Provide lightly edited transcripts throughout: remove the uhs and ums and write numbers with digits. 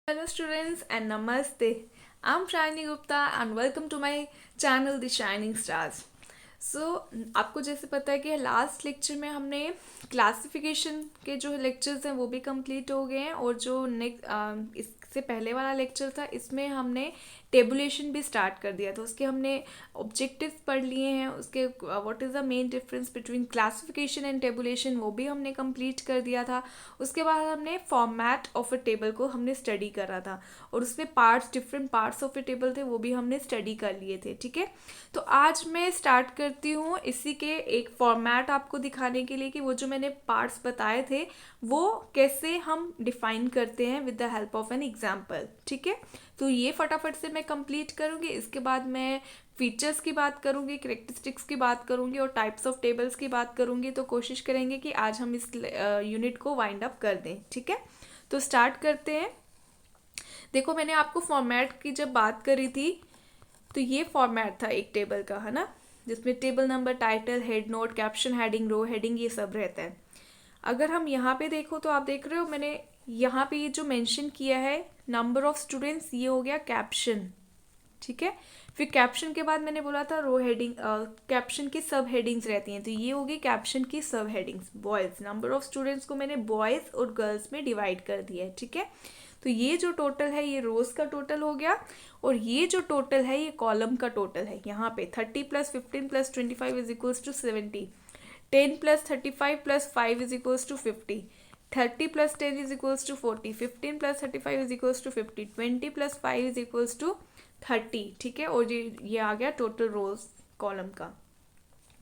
Hello students and namaste. I'm Shiny Gupta and welcome to my channel The Shining Stars. आपको जैसे पता है कि लास्ट लेक्चर में हमने क्लासिफिकेशन के जो लेक्चर्स हैं वो भी कंप्लीट हो गए हैं और जो नेक्स्ट इससे पहले वाला लेक्चर था इसमें हमने टेबुलेशन भी स्टार्ट कर दिया था। उसके हमने ऑब्जेक्टिव्स पढ़ लिए हैं, उसके what is the main difference between classification and tabulation वो भी हमने कंप्लीट कर दिया था। उसके बाद हमने फॉर्मेट ऑफ अ टेबल को हमने स्टडी करा था और उसमें parts different parts of a table थे वो भी हमने स्टडी कर लिए थे। ठीक है, तो आज मैं स्टार्ट करती हूँ इसी के एक फॉर्मेट आपको दिखाने के लिए कि वो जो मैंने पार्ट्स बताए थे वो कैसे हम डिफाइन करते हैं with the help of an example. ठीक है, तो ये फटाफट से मैं कंप्लीट करूँगी। इसके बाद मैं फीचर्स की बात करूँगी, करेक्टरिस्टिक्स की बात करूँगी और टाइप्स ऑफ टेबल्स की बात करूँगी। तो कोशिश करेंगे कि आज हम इस यूनिट को वाइंड अप कर दें। ठीक है, तो स्टार्ट करते हैं। देखो, मैंने आपको फॉर्मेट की जब बात करी थी तो ये फॉर्मेट था एक टेबल का, है ना, जिसमें table number, title, head note, caption, heading, row heading ये सब रहता है। अगर हम यहाँ पे देखो तो आप देख रहे हो मैंने यहाँ पे ये जो मेंशन किया है नंबर ऑफ स्टूडेंट्स, ये हो गया कैप्शन। ठीक है, फिर कैप्शन के बाद मैंने बोला था रो हेडिंग, कैप्शन की सब हेडिंग्स रहती हैं, तो ये होगी कैप्शन की सब headings. Boys, number of students को मैंने बॉयज़ और गर्ल्स में डिवाइड कर दिया है। ठीक है, तो ये जो टोटल है ये रोज का टोटल हो गया और ये जो टोटल है ये कॉलम का टोटल है। यहाँ पे 30 + 15 + 25 is equals to 70, 10 + 35 + 5 is equals to 50, 30 + 10 is equals to 40, 15 + 35 is equals to 50, 20 + 5 is equals to 30। ठीक है, और ये आ गया टोटल रोज कॉलम का।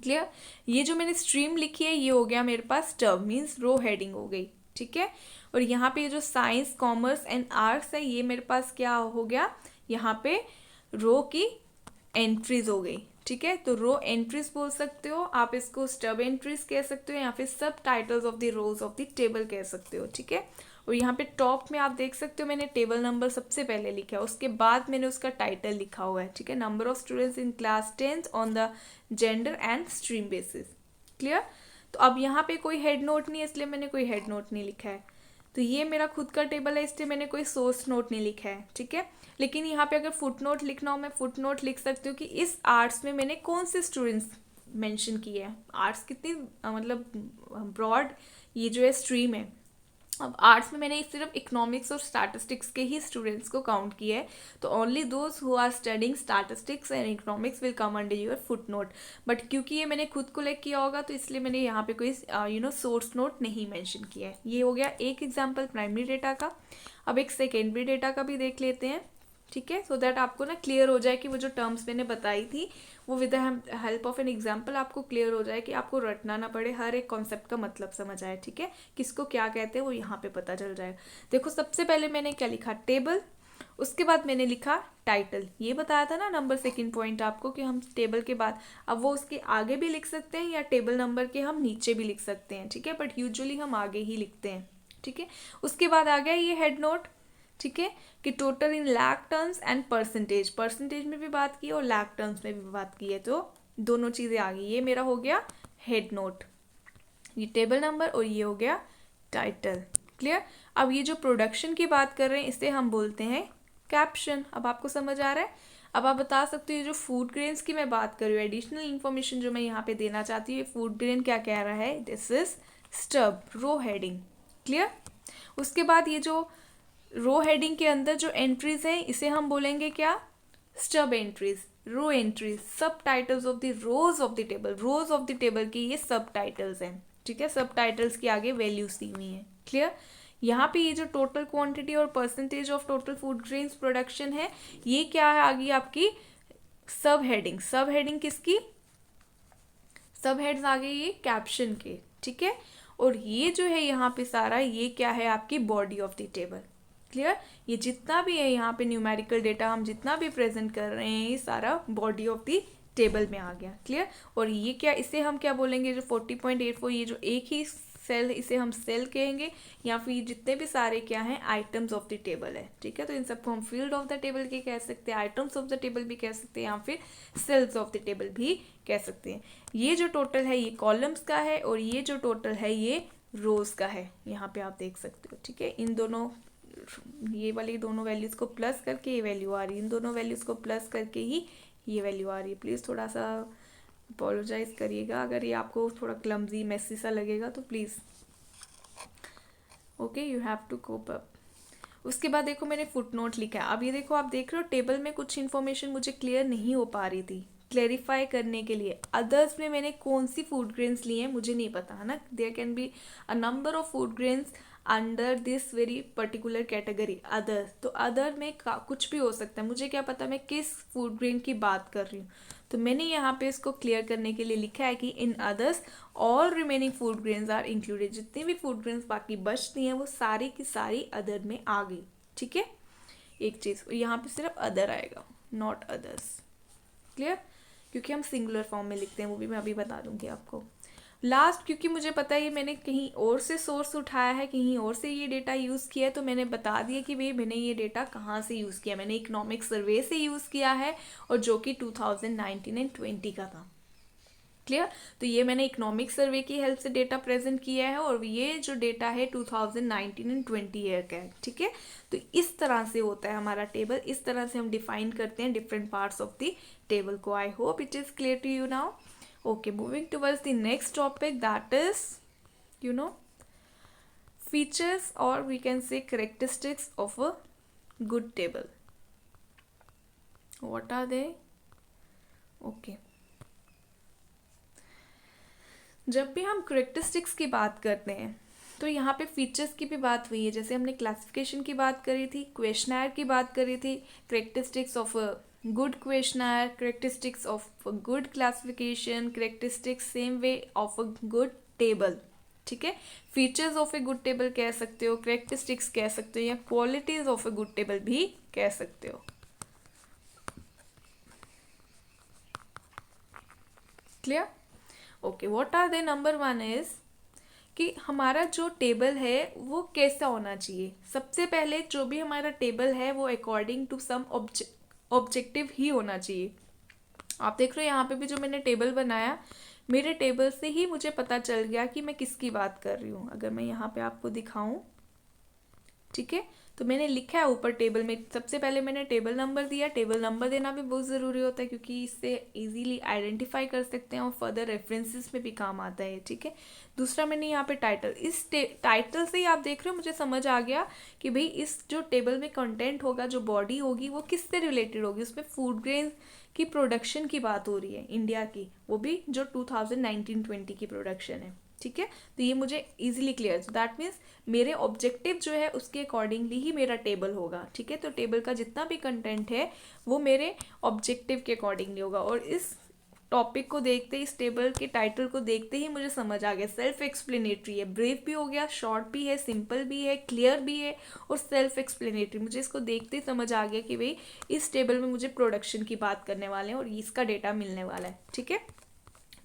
क्लियर, ये जो मैंने स्ट्रीम लिखी है ये हो गया मेरे पास टर्म, मीन्स रो हेडिंग हो गई। ठीक है, और यहाँ पे जो साइंस, कॉमर्स एंड आर्ट्स है ये मेरे पास क्या हो गया, यहाँ पे रो की एंट्रीज हो गई। ठीक है, तो रो एंट्रीज बोल सकते हो आप, इसको स्टब एंट्रीज कह सकते हो या फिर सब titles of the rose of the table कह सकते हो। ठीक है, और यहाँ पे टॉप में आप देख सकते हो मैंने टेबल नंबर सबसे पहले लिखा है, उसके बाद मैंने उसका टाइटल लिखा हुआ है। ठीक है, number of students in class 10 on the gender and stream basis. Clear, तो अब यहाँ पे कोई हेड नोट नहीं है इसलिए मैंने कोई हेड नोट नहीं लिखा है। तो ये मेरा खुद का टेबल है इसलिए मैंने कोई सोर्स नोट नहीं लिखा है। ठीक है, लेकिन यहाँ पे अगर फुट नोट लिखना हो मैं फुट नोट लिख सकती हूँ कि इस आर्ट्स में मैंने कौन से स्टूडेंट्स मेंशन किए हैं। आर्ट्स कितनी मतलब ब्रॉड ये जो है स्ट्रीम है। अब आर्ट्स में मैंने सिर्फ इकोनॉमिक्स और स्टैटिस्टिक्स के ही स्टूडेंट्स को काउंट किया है, तो only those who are studying statistics and economics will come under your footnote. बट क्योंकि ये मैंने खुद को लेकर किया होगा तो इसलिए मैंने यहाँ पे कोई सोर्स नोट नहीं मेंशन किया है। ये हो गया एक एग्जांपल प्राइमरी डेटा का। अब एक सेकेंडरी डेटा का भी देख लेते हैं। ठीक है, सो दैट आपको ना क्लियर हो जाए कि वो जो टर्म्स मैंने बताई थी वो with the help of an example आपको क्लियर हो जाए, कि आपको रटना ना पड़े, हर एक कॉन्सेप्ट का मतलब समझ आए। ठीक है, किसको क्या कहते हैं वो यहाँ पे पता चल जाएगा। देखो, सबसे पहले मैंने क्या लिखा, टेबल, उसके बाद मैंने लिखा टाइटल। ये बताया था ना नंबर सेकंड पॉइंट आपको कि हम टेबल के बाद, अब वो उसके आगे भी लिख सकते हैं या टेबल नंबर के हम नीचे भी लिख सकते हैं। ठीक है, बट यूजुअली हम आगे ही लिखते हैं। ठीक है, उसके बाद आ गया ये हेड नोट। ठीक है, कि total in lakh terms and percentage, percentage में भी बात की और लाख टर्म्स में भी बात की है, तो दोनों चीज़ें आ गई। ये मेरा हो गया हेड नोट, ये टेबल नंबर और ये हो गया टाइटल। क्लियर, अब ये जो प्रोडक्शन की बात कर रहे हैं इसे हम बोलते हैं कैप्शन। अब आपको समझ आ रहा है। अब आप बता सकते हो ये जो फूड ग्रेन्स की मैं बात कर रही हूँ, एडिशनल इन्फॉर्मेशन जो मैं यहाँ पे देना चाहती हूँ, ये फूड ग्रेन क्या कह रहा है, this is stub, row heading. Clear, उसके बाद ये जो रो हेडिंग के अंदर जो एंट्रीज हैं इसे हम बोलेंगे क्या, स्टब एंट्रीज, रो एंट्रीज, सब titles of the rose of the table, rose of the table की ये सब टाइटल्स हैं। ठीक है, सब टाइटल्स की आगे वैल्यूज दी हुई हैं। क्लियर, यहाँ पे ये जो टोटल क्वांटिटी और percentage of total food grains production है ये क्या है, आगे आपकी सब हेडिंग। सब हेडिंग किसकी, सब हेड्स आ गए ये कैप्शन के। ठीक है, और ये जो है यहाँ पे सारा ये क्या है, आपकी body of the table. Clear, ये जितना भी है यहाँ पे न्यूमेरिकल डेटा हम जितना भी प्रेजेंट कर रहे हैं ये सारा बॉडी ऑफ द टेबल में आ गया। क्लियर, और ये क्या, इसे हम क्या बोलेंगे, जो 40.84 ये जो एक ही सेल इसे हम सेल कहेंगे, या फिर जितने भी सारे क्या हैं आइटम्स ऑफ द टेबल है। ठीक है, तो इन सबको हम फील्ड ऑफ द टेबल के कह सकते हैं, आइटम्स ऑफ द टेबल भी कह सकते हैं, या फिर सेल्स ऑफ द टेबल भी कह सकते हैं। ये जो टोटल है ये कॉलम्स का है और ये जो टोटल है ये रोज का है, यहाँ पे आप देख सकते हो। ठीक है, इन दोनों ये वाली दोनों वैल्यूज़ को प्लस करके ये वैल्यू आ रही है, इन दोनों वैल्यूज़ को प्लस करके ही ये वैल्यू आ रही है। प्लीज़ थोड़ा सा अपोलोजाइज़ करिएगा अगर ये आपको थोड़ा क्लमजी मेसी सा लगेगा तो please. Okay, you have to cope up. उसके बाद देखो मैंने फुट नोट लिखा है। अब ये देखो, आप देख रहे हो टेबल में कुछ इन्फॉर्मेशन मुझे क्लियर नहीं हो पा रही थी, क्लेरिफाई करने के लिए अदर्स में मैंने कौन सी फूड ग्रेन्स ली हैं मुझे नहीं पता है ना। There can be a number of food grains under this very particular category other. तो अदर में कुछ भी हो सकता है, मुझे क्या पता मैं किस फूड ग्रेन की बात कर रही हूँ। तो मैंने यहाँ पे इसको क्लियर करने के लिए लिखा है कि in others all remaining food grains are included. जितनी भी फूड ग्रेन्स बाकी बचती हैं वो सारी की सारी अदर में आ गई। ठीक है, एक चीज़ यहाँ पे सिर्फ अदर आएगा, नॉट अदर्स। क्लियर, क्योंकि हम सिंगुलर फॉर्म में लिखते हैं, वो भी मैं अभी बता दूंगी आपको लास्ट। क्योंकि मुझे पता है ये मैंने कहीं और से सोर्स उठाया है, कहीं और से ये डेटा यूज़ किया है, तो मैंने बता दिया कि भाई मैंने ये डेटा कहाँ से यूज़ किया। मैंने इकोनॉमिक सर्वे से यूज़ किया है और जो कि 2019 एंड 20 का था। क्लियर, तो ये मैंने इकोनॉमिक सर्वे की हेल्प से डेटा प्रेजेंट किया है और ये जो डेटा है 2019 एंड 20 ईयर का है। ठीक है, तो इस तरह से होता है हमारा टेबल, इस तरह से हम डिफाइन करते हैं different parts of the table को। I hope it is clear to you now. Okay, moving towards the next topic, that is, features or we can say characteristics of a good table. What are they? Okay. जब भी हम characteristics की बात करते हैं तो यहाँ पे फीचर्स की भी बात हुई है। जैसे हमने क्लासिफिकेशन की बात करी थी, क्वेश्चनर की बात करी थी, characteristics of a good questionnaire, characteristics of good classification, characteristics same way of a good table. ठीक है, features of a good table कह सकते हो, करेक्टरिस्टिक्स कह सकते हो, या qualities of a good table भी कह सकते हो। Clear? Okay, what are they? Number 1 is कि हमारा जो टेबल है वो कैसा होना चाहिए। सबसे पहले जो भी हमारा टेबल है वो अकॉर्डिंग टू सम ऑब्जेक्टिव ही होना चाहिए। आप देख रहे हो यहाँ पे भी जो मैंने टेबल बनाया, मेरे टेबल से ही मुझे पता चल गया कि मैं किसकी बात कर रही हूँ। अगर मैं यहाँ पे आपको दिखाऊं, ठीक है, तो मैंने लिखा है ऊपर टेबल में, सबसे पहले मैंने टेबल नंबर दिया। टेबल नंबर देना भी बहुत ज़रूरी होता है क्योंकि इससे इजीली आइडेंटिफाई कर सकते हैं और फर्दर रेफरेंसेस में भी काम आता है। ठीक है, दूसरा मैंने यहाँ पे टाइटल, इस टाइटल से ही आप देख रहे हो मुझे समझ आ गया कि भाई इस जो टेबल में कंटेंट होगा, जो बॉडी होगी, वो किससे रिलेटेड होगी। उसमें फूड ग्रेन्स की प्रोडक्शन की बात हो रही है इंडिया की, वो भी जो 2019-20 की प्रोडक्शन है। ठीक है, तो ये मुझे इजीली क्लियर, दैट मीन्स मेरे ऑब्जेक्टिव जो है उसके अकॉर्डिंगली ही मेरा टेबल होगा। ठीक है, तो टेबल का जितना भी कंटेंट है वो मेरे ऑब्जेक्टिव के अकॉर्डिंगली होगा। और इस टॉपिक को देखते ही, इस टेबल के टाइटल को देखते ही मुझे समझ आ गया, सेल्फ एक्सप्लेनेटरी है। ब्रीफ भी हो गया, शॉर्ट भी है, सिंपल भी है, क्लियर भी है और सेल्फ एक्सप्लेनेटरी। मुझे इसको देखते ही समझ आ गया कि भाई इस टेबल में मुझे प्रोडक्शन की बात करने वाले हैं और इसका डेटा मिलने वाला है। ठीक है,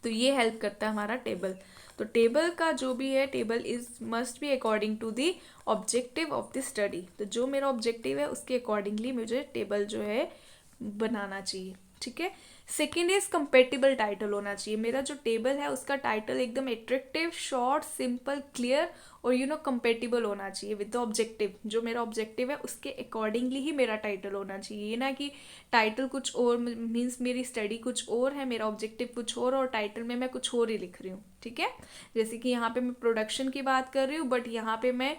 तो ये हेल्प करता है हमारा टेबल। तो टेबल का जो भी है, table is must be according to the objective of the study. तो जो मेरा ऑब्जेक्टिव है उसके अकॉर्डिंगली मुझे टेबल जो है बनाना चाहिए। ठीक है, सेकेंड इज कंपेटिबल टाइटल होना चाहिए। मेरा जो टेबल है उसका टाइटल एकदम एट्रैक्टिव, शॉर्ट, सिंपल, क्लियर और कंपेटिबल होना चाहिए विद द ऑब्जेक्टिव। जो मेरा ऑब्जेक्टिव है उसके अकॉर्डिंगली ही मेरा टाइटल होना चाहिए। ये ना कि टाइटल कुछ और, मीन्स मेरी स्टडी कुछ और है, मेरा ऑब्जेक्टिव कुछ और टाइटल में मैं कुछ और ही लिख रही हूँ। ठीक है, जैसे कि यहाँ पे मैं प्रोडक्शन की बात कर रही हूँ बट यहाँ पे मैं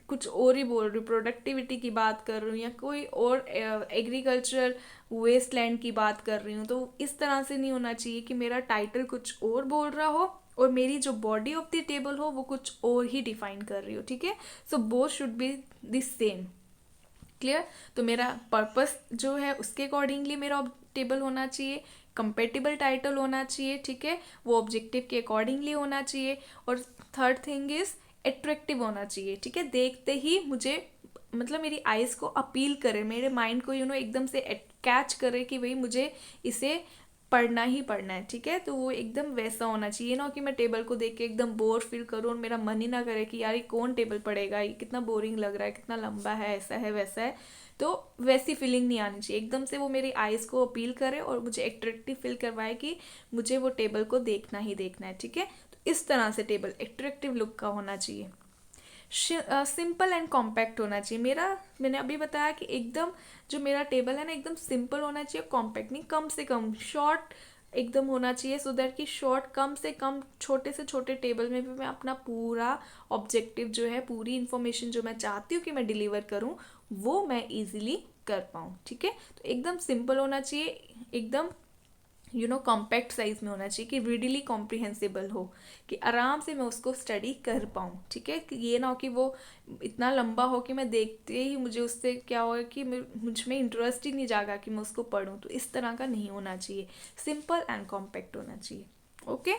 कुछ और ही बोल रही हूँ, प्रोडक्टिविटी की बात कर रही हूँ या कोई और एग्रीकल्चर वेस्ट लैंड की बात कर रही हूँ। तो इस तरह से नहीं होना चाहिए कि मेरा टाइटल कुछ और बोल रहा हो और मेरी जो बॉडी ऑफ द टेबल हो वो कुछ और ही डिफाइन कर रही हो। ठीक है, so both should be the same. Clear, तो मेरा पर्पस जो है उसके अकॉर्डिंगली मेरा टेबल होना चाहिए, कंपेटिबल टाइटल होना चाहिए। ठीक है, वो ऑब्जेक्टिव के अकॉर्डिंगली होना चाहिए। और थर्ड थिंग इज एट्रैक्टिव होना चाहिए। ठीक है, देखते ही मुझे, मतलब मेरी आइज को अपील करे, मेरे माइंड को एकदम से कैच करे कि भाई मुझे इसे पढ़ना ही पढ़ना है। ठीक है, तो वो एकदम वैसा होना चाहिए ना कि मैं टेबल को देख के एकदम बोर फील करूँ और मेरा मन ही ना करे कि यार ये कौन टेबल पढ़ेगा, ये कितना बोरिंग लग रहा है, कितना लंबा है, ऐसा है वैसा है। तो वैसी फीलिंग नहीं आनी चाहिए, एकदम से वो मेरी आइज को अपील करे और मुझे एट्रैक्टिव फील करवाए कि मुझे वो टेबल को देखना ही देखना है। ठीक है, तो इस तरह से टेबल एट्रैक्टिव लुक का होना चाहिए। सिंपल एंड कॉम्पैक्ट होना चाहिए। मैंने अभी बताया कि एकदम जो मेरा टेबल है ना एकदम सिंपल होना चाहिए, कॉम्पैक्ट नहीं, कम से कम शॉर्ट एकदम होना चाहिए, सो दैट कि शॉर्ट कम से कम छोटे से छोटे टेबल में भी मैं अपना पूरा ऑब्जेक्टिव जो है, पूरी इन्फॉर्मेशन जो मैं चाहती हूँ कि मैं डिलीवर करूँ, वो मैं इजीली कर पाऊँ। ठीक है, तो एकदम सिंपल होना चाहिए, एकदम कॉम्पैक्ट साइज में होना चाहिए कि रीडीली कॉम्प्रिहेंसिबल हो, कि आराम से मैं उसको स्टडी कर पाऊँ। ठीक है, कि ये ना हो कि वो इतना लंबा हो कि मैं देखते ही मुझे उससे क्या हो कि मुझ में इंटरेस्ट ही नहीं जागा कि मैं उसको पढूं। तो इस तरह का नहीं होना चाहिए, सिंपल एंड कॉम्पैक्ट होना चाहिए। ओके,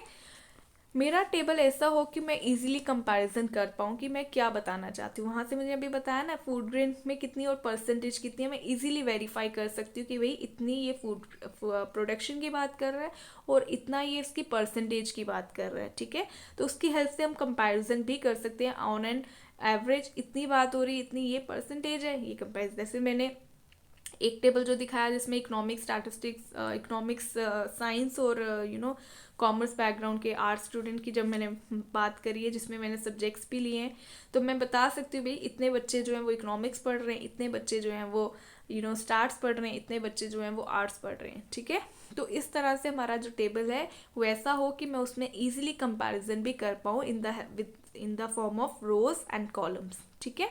मेरा टेबल ऐसा हो कि मैं इजीली कंपैरिजन कर पाऊँ कि मैं क्या बताना चाहती हूँ। वहाँ से मुझे अभी बताया ना फूड ग्रेन में कितनी और परसेंटेज कितनी है, मैं इजीली वेरीफाई कर सकती हूँ कि भाई इतनी ये फूड प्रोडक्शन की बात कर रहा है और इतना ये इसकी परसेंटेज की बात कर रहा है। ठीक है, तो उसकी हेल्प से हम कंपैरिजन भी कर सकते हैं, ऑन एंड एवरेज इतनी बात हो रही, इतनी ये परसेंटेज है, ये कंपेरिजन। जैसे मैंने एक टेबल जो दिखाया जिसमें इकोनॉमिक्स, स्टैटिस्टिक्स, इकोनॉमिक्स, साइंस और कॉमर्स बैकग्राउंड के आर्ट्स स्टूडेंट की जब मैंने बात करी है, जिसमें मैंने सब्जेक्ट्स भी लिए हैं, तो मैं बता सकती हूँ भाई इतने बच्चे जो हैं वो इकोनॉमिक्स पढ़ रहे हैं, इतने बच्चे जो हैं वो स्टार्ट्स पढ़ रहे हैं, इतने बच्चे जो हैं वो आर्ट्स पढ़ रहे हैं। ठीक है, तो इस तरह से हमारा जो टेबल है वो ऐसा हो कि मैं उसमें ईजिली कंपैरिजन भी कर पाऊँ in the form of rows and columns. ठीक है,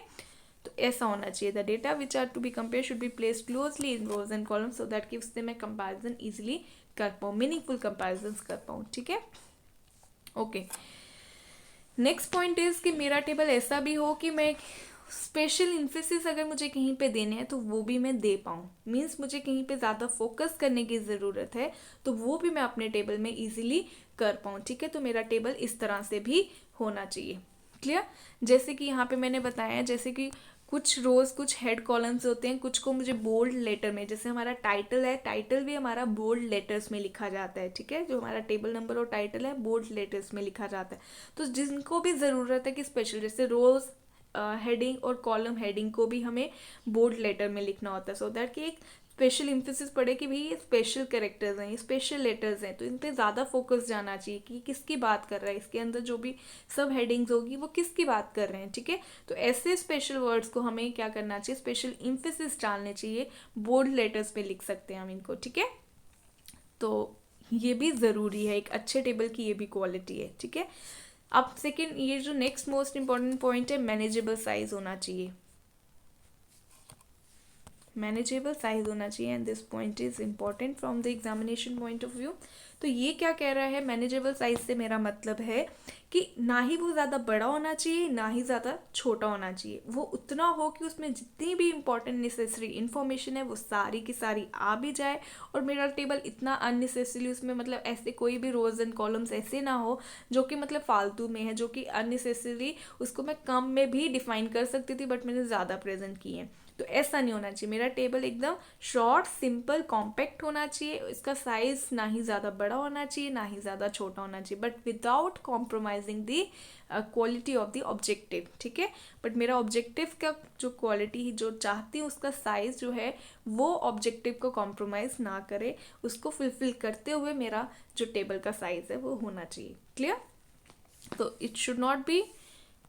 तो ऐसा होना चाहिए। The data which are to be compare should be placed closely in rows and columns, so that कि उससे मैं कंपैरिजन इजीली कर पाऊँ, मीनिंगफुल कंपैरिजन कर पाऊँ। ठीक है, ओके। नेक्स्ट पॉइंट इज कि मेरा टेबल ऐसा भी हो कि मैं स्पेशल इन्फोसिस अगर मुझे कहीं पे देने हैं तो वो भी मैं दे पाऊँ। मीन्स मुझे कहीं पे ज़्यादा फोकस करने की ज़रूरत है तो वो भी मैं अपने टेबल में इजीली कर पाऊँ। ठीक है, तो मेरा टेबल इस तरह से भी होना चाहिए। क्लियर, जैसे कि यहाँ पे मैंने बताया, जैसे कि कुछ रोज कुछ हेड कॉलम्स होते हैं, कुछ को मुझे बोल्ड लेटर में, जैसे हमारा टाइटल है, टाइटल भी हमारा बोल्ड लेटर्स में लिखा जाता है। ठीक है, जो हमारा टेबल नंबर और टाइटल है बोल्ड लेटर्स में लिखा जाता है। तो जिनको भी ज़रूरत है कि स्पेशल, जैसे रोज हेडिंग और कॉलम हेडिंग को भी हमें बोल्ड लेटर में लिखना होता है, सो दैट कि एक स्पेशल इम्फेसिस पड़े कि भाई ये स्पेशल कैरेक्टर्स हैं, ये स्पेशल लेटर्स हैं, तो इन पे ज़्यादा फोकस जाना चाहिए कि किसकी बात कर रहा है, इसके अंदर जो भी सब हेडिंग्स होगी वो किसकी बात कर रहे हैं। ठीक है, तो ऐसे स्पेशल वर्ड्स को हमें क्या करना चाहिए, स्पेशल इम्फेसिस डालने चाहिए, बोल्ड लेटर्स पे लिख सकते हैं हम इनको। ठीक है, तो ये भी ज़रूरी है, एक अच्छे टेबल की ये भी क्वालिटी है। ठीक है, अब सेकेंड, ये जो नेक्स्ट मोस्ट इंपॉर्टेंट पॉइंट है, मैनेजेबल साइज होना चाहिए। मैनेजेबल साइज होना चाहिए, and this point is important from the examination point of view. तो ये क्या कह रहा है, मैनेजेबल साइज से मेरा मतलब है कि ना ही वो ज़्यादा बड़ा होना चाहिए ना ही ज़्यादा छोटा होना चाहिए, वो उतना हो कि उसमें जितनी भी इंपॉर्टेंट नेसेसरी इन्फॉर्मेशन है वो सारी की सारी आ भी जाए, और मेरा टेबल इतना अननेसेसरी, उसमें मतलब ऐसे कोई भी रोज एंड कॉलम्स ऐसे ना हो जो कि मतलब फालतू में है, जो कि अननेसेसरी, उसको मैं कम में भी डिफाइन कर सकती थी बट मैंने ज़्यादा प्रेजेंट किए हैं। तो ऐसा नहीं होना चाहिए, मेरा टेबल एकदम शॉर्ट, सिंपल, कॉम्पैक्ट होना चाहिए, इसका साइज ना ही ज़्यादा बड़ा होना चाहिए ना ही ज़्यादा छोटा होना चाहिए, but without compromising the quality of the objective. ठीक है, बट मेरा ऑब्जेक्टिव का जो क्वालिटी जो चाहती हूँ उसका साइज जो है वो ऑब्जेक्टिव को कॉम्प्रोमाइज़ ना करे, उसको फुलफिल करते हुए मेरा जो टेबल का साइज है वो होना चाहिए। क्लियर, तो it should not be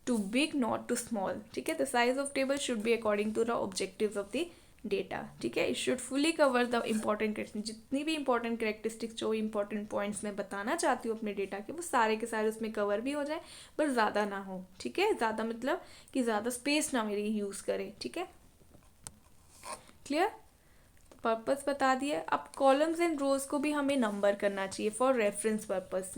too big not too small। ठीक है, the size of table should be according to the objectives of the data। ठीक है, it should fully cover the important characteristics, जितनी भी important characteristics जो important points मैं बताना चाहती हूँ अपने डेटा के, वो सारे के सारे उसमें कवर भी हो जाए, पर ज़्यादा ना हो। ठीक है, ज़्यादा मतलब कि ज़्यादा स्पेस ना मेरी यूज़ करे। ठीक है, क्लियर, पर्पस बता दिया। अब कॉलम्स एंड रोज को भी हमें नंबर करना चाहिए फॉर रेफरेंस पर्पस,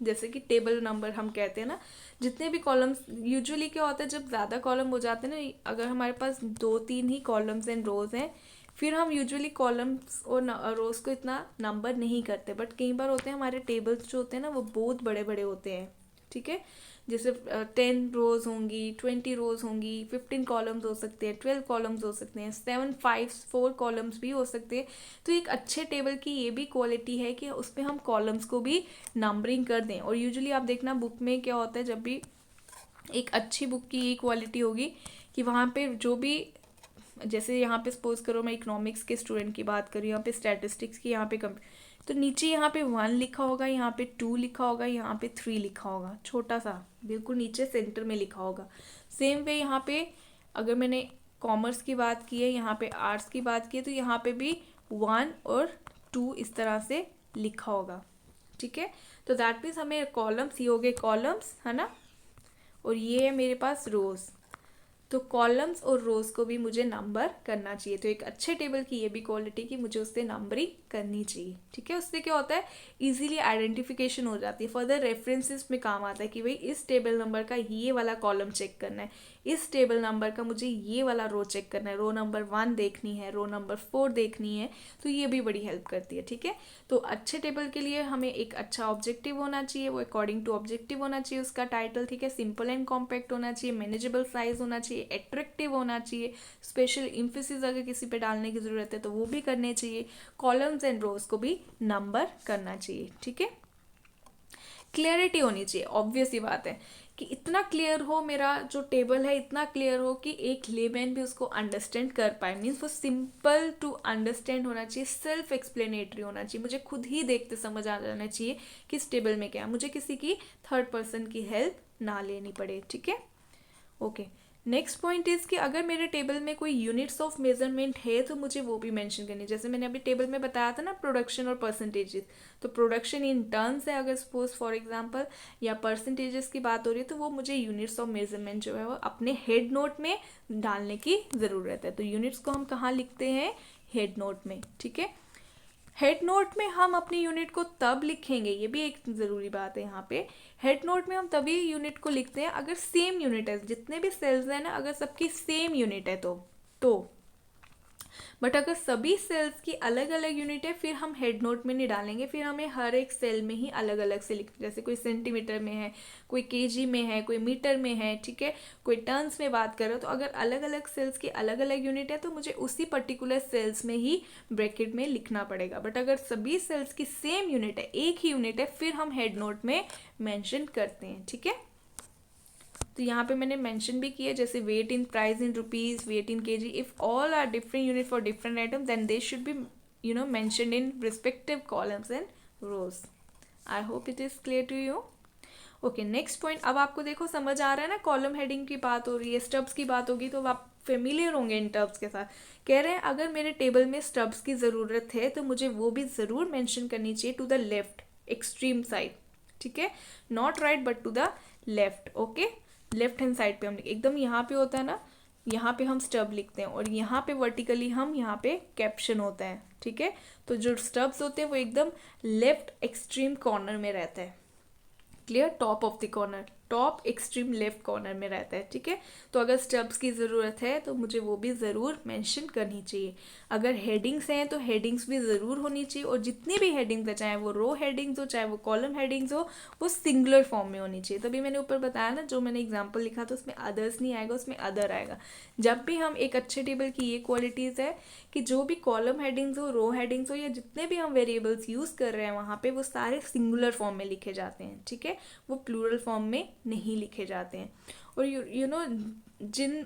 जैसे कि टेबल नंबर हम कहते हैं ना, जितने भी कॉलम्स, यूजुअली क्या होता है जब ज़्यादा कॉलम हो जाते हैं ना, अगर हमारे पास 2-3 ही कॉलम्स एंड रोज हैं, फिर हम यूजुअली कॉलम्स और रोज को इतना नंबर नहीं करते, बट कई बार होते हैं हमारे टेबल्स जो होते हैं ना वो बहुत बड़े बड़े होते हैं। ठीक है, जैसे 10 रोज होंगी, 20 रोज होंगी, 15 कॉलम्स हो सकते हैं, 12 कॉलम्स हो सकते हैं, 7, 5, 4 कॉलम्स भी हो सकते हैं। तो एक अच्छे टेबल की ये भी क्वालिटी है कि उसमें हम कॉलम्स को भी नंबरिंग कर दें। और यूजुअली आप देखना बुक में क्या होता है, जब भी एक अच्छी बुक की ये क्वालिटी होगी कि वहाँ पे जो भी जैसे यहाँ पे सपोज करो मैं इकोनॉमिक्स के स्टूडेंट की बात करूँ, यहाँ पे स्टैटिस्टिक्स की, यहाँ पे तो नीचे यहाँ पे 1 लिखा होगा, यहाँ पे 2 लिखा होगा, यहाँ पे 3 लिखा होगा, छोटा सा बिल्कुल नीचे सेंटर में लिखा होगा। सेम वे यहाँ पे अगर मैंने कॉमर्स की बात की है, यहाँ पे आर्ट्स की बात की है, तो यहाँ पे भी 1 और 2 इस तरह से लिखा होगा। ठीक है, तो दैट मीन्स हमें कॉलम्स, ये हो गए कॉलम्स है ना, और ये है मेरे पास रोज। तो कॉलम्स और रोज को भी मुझे नंबर करना चाहिए। तो एक अच्छे टेबल की ये भी क्वालिटी कि मुझे उससे नंबरिंग करनी चाहिए। ठीक है, उससे क्या होता है, इजीली आइडेंटिफिकेशन हो जाती है, फर्दर रेफरेंसेस में काम आता है कि भाई इस टेबल नंबर का ये वाला कॉलम चेक करना है, इस टेबल नंबर का मुझे ये वाला रो चेक करना है, रो नंबर 1 देखनी है, रो नंबर 4 देखनी है। तो ये भी बड़ी हेल्प करती है। ठीक है, तो अच्छे टेबल के लिए हमें एक अच्छा ऑब्जेक्टिव होना चाहिए, वो अकॉर्डिंग टू ऑब्जेक्टिव होना चाहिए उसका टाइटल। ठीक है, सिंपल एंड कॉम्पैक्ट होना चाहिए, मैनेजेबल साइज होना चाहिए, अट्रैक्टिव होना चाहिए, स्पेशल इम्फेसिस अगर किसी पे डालने की ज़रूरत है तो वो भी करने चाहिए, कॉलम्स एंड रोज को भी नंबर करना चाहिए। ठीक है, क्लियरिटी होनी चाहिए, ऑब्वियस ही बात है कि इतना क्लियर हो, मेरा जो टेबल है इतना क्लियर हो कि एक लेमैन भी उसको अंडरस्टैंड कर पाए। मीन्स वो सिंपल टू अंडरस्टैंड होना चाहिए, सेल्फ एक्सप्लेनेटरी होना चाहिए, मुझे खुद ही देखते समझ आ जाना चाहिए कि इस टेबल में क्या है, मुझे किसी की थर्ड पर्सन की हेल्प ना लेनी पड़े। ठीक है, ओके। नेक्स्ट पॉइंट इज़ कि अगर मेरे टेबल में कोई यूनिट्स ऑफ मेजरमेंट है तो मुझे वो भी मेंशन करनी है। जैसे मैंने अभी टेबल में बताया था ना, प्रोडक्शन और परसेंटेजेस, तो प्रोडक्शन इन टर्न्स है अगर सपोज फॉर एग्जांपल, या परसेंटेजेस की बात हो रही है, तो वो मुझे यूनिट्स ऑफ मेजरमेंट जो है वो अपने हेड नोट में डालने की ज़रूरत है। तो यूनिट्स को हम कहाँ लिखते हैं, हेड नोट में। ठीक है, हेड नोट में हम अपनी यूनिट को तब लिखेंगे, ये भी एक ज़रूरी बात है यहाँ पे, हेड नोट में हम तभी यूनिट को लिखते हैं अगर सेम यूनिट है, जितने भी सेल्स हैं ना, अगर सबकी सेम यूनिट है तो बट अगर सभी सेल्स की अलग अलग यूनिट है फिर हम हेड नोट में नहीं डालेंगे, फिर हमें हर एक सेल में ही अलग अलग से लिख, जैसे कोई सेंटीमीटर में है, कोई केजी में है, कोई मीटर में है, ठीक है, कोई टर्न्स में बात करो, तो अगर अलग अलग सेल्स की अलग अलग यूनिट है तो मुझे उसी पर्टिकुलर सेल्स में ही ब्रैकेट में लिखना पड़ेगा। बट अगर सभी सेल्स की सेम यूनिट है, एक ही यूनिट है, फिर हम हेड नोट में मेंशन करते हैं। ठीक है, तो यहाँ पे मैंने मेंशन भी किया, जैसे weight in price in rupees, weight in KG, if all are different unit for different item then they should be mentioned in respective columns and rows. I hope it is clear to you. Okay, next point, अब आपको देखो समझ आ रहा है ना, column heading की बात हो रही है, स्टब्स की बात होगी तो आप फेमिलियर होंगे इन टर्म्स के साथ। कह रहे हैं अगर मेरे टेबल में स्टब्स की ज़रूरत है तो मुझे वो भी ज़रूर मेंशन करनी चाहिए to the left extreme side. ठीक है, not right but to the left. Okay, left hand side पे हम एकदम यहाँ पे होता है ना, यहाँ पे हम स्टब लिखते हैं और यहाँ पे वर्टिकली हम यहाँ पे कैप्शन होता है। ठीक है, तो जो स्टब्स होते हैं वो एकदम लेफ्ट एक्सट्रीम कॉर्नर में रहता है। Clear, top of the corner, top extreme left corner में रहता है। ठीक है, तो अगर स्टब्स की ज़रूरत है तो मुझे वो भी ज़रूर मेंशन करनी चाहिए। अगर हेडिंग्स हैं तो हेडिंग्स भी ज़रूर होनी चाहिए, और जितनी भी हेडिंग्स है, चाहे वो रो हेडिंग्स हो चाहे वो कॉलम हेडिंग्स हो, वो सिंगुलर फॉर्म में होनी चाहिए। तभी मैंने ऊपर बताया ना, जो मैंने एग्जाम्पल लिखा था उसमें अदर्स नहीं आएगा, उसमें अदर आएगा। जब भी हम एक अच्छे टेबल की ये क्वालिटीज़ है कि जो भी कॉलम हेडिंग्स हो, रो हेडिंग्स हो, या जितने भी हम वेरिएबल्स यूज़ कर रहे हैं वहाँ पे, वो सारे सिंगुलर फॉर्म में लिखे जाते हैं। ठीक है, वो प्लूरल फॉर्म में नहीं लिखे जाते हैं। और जिन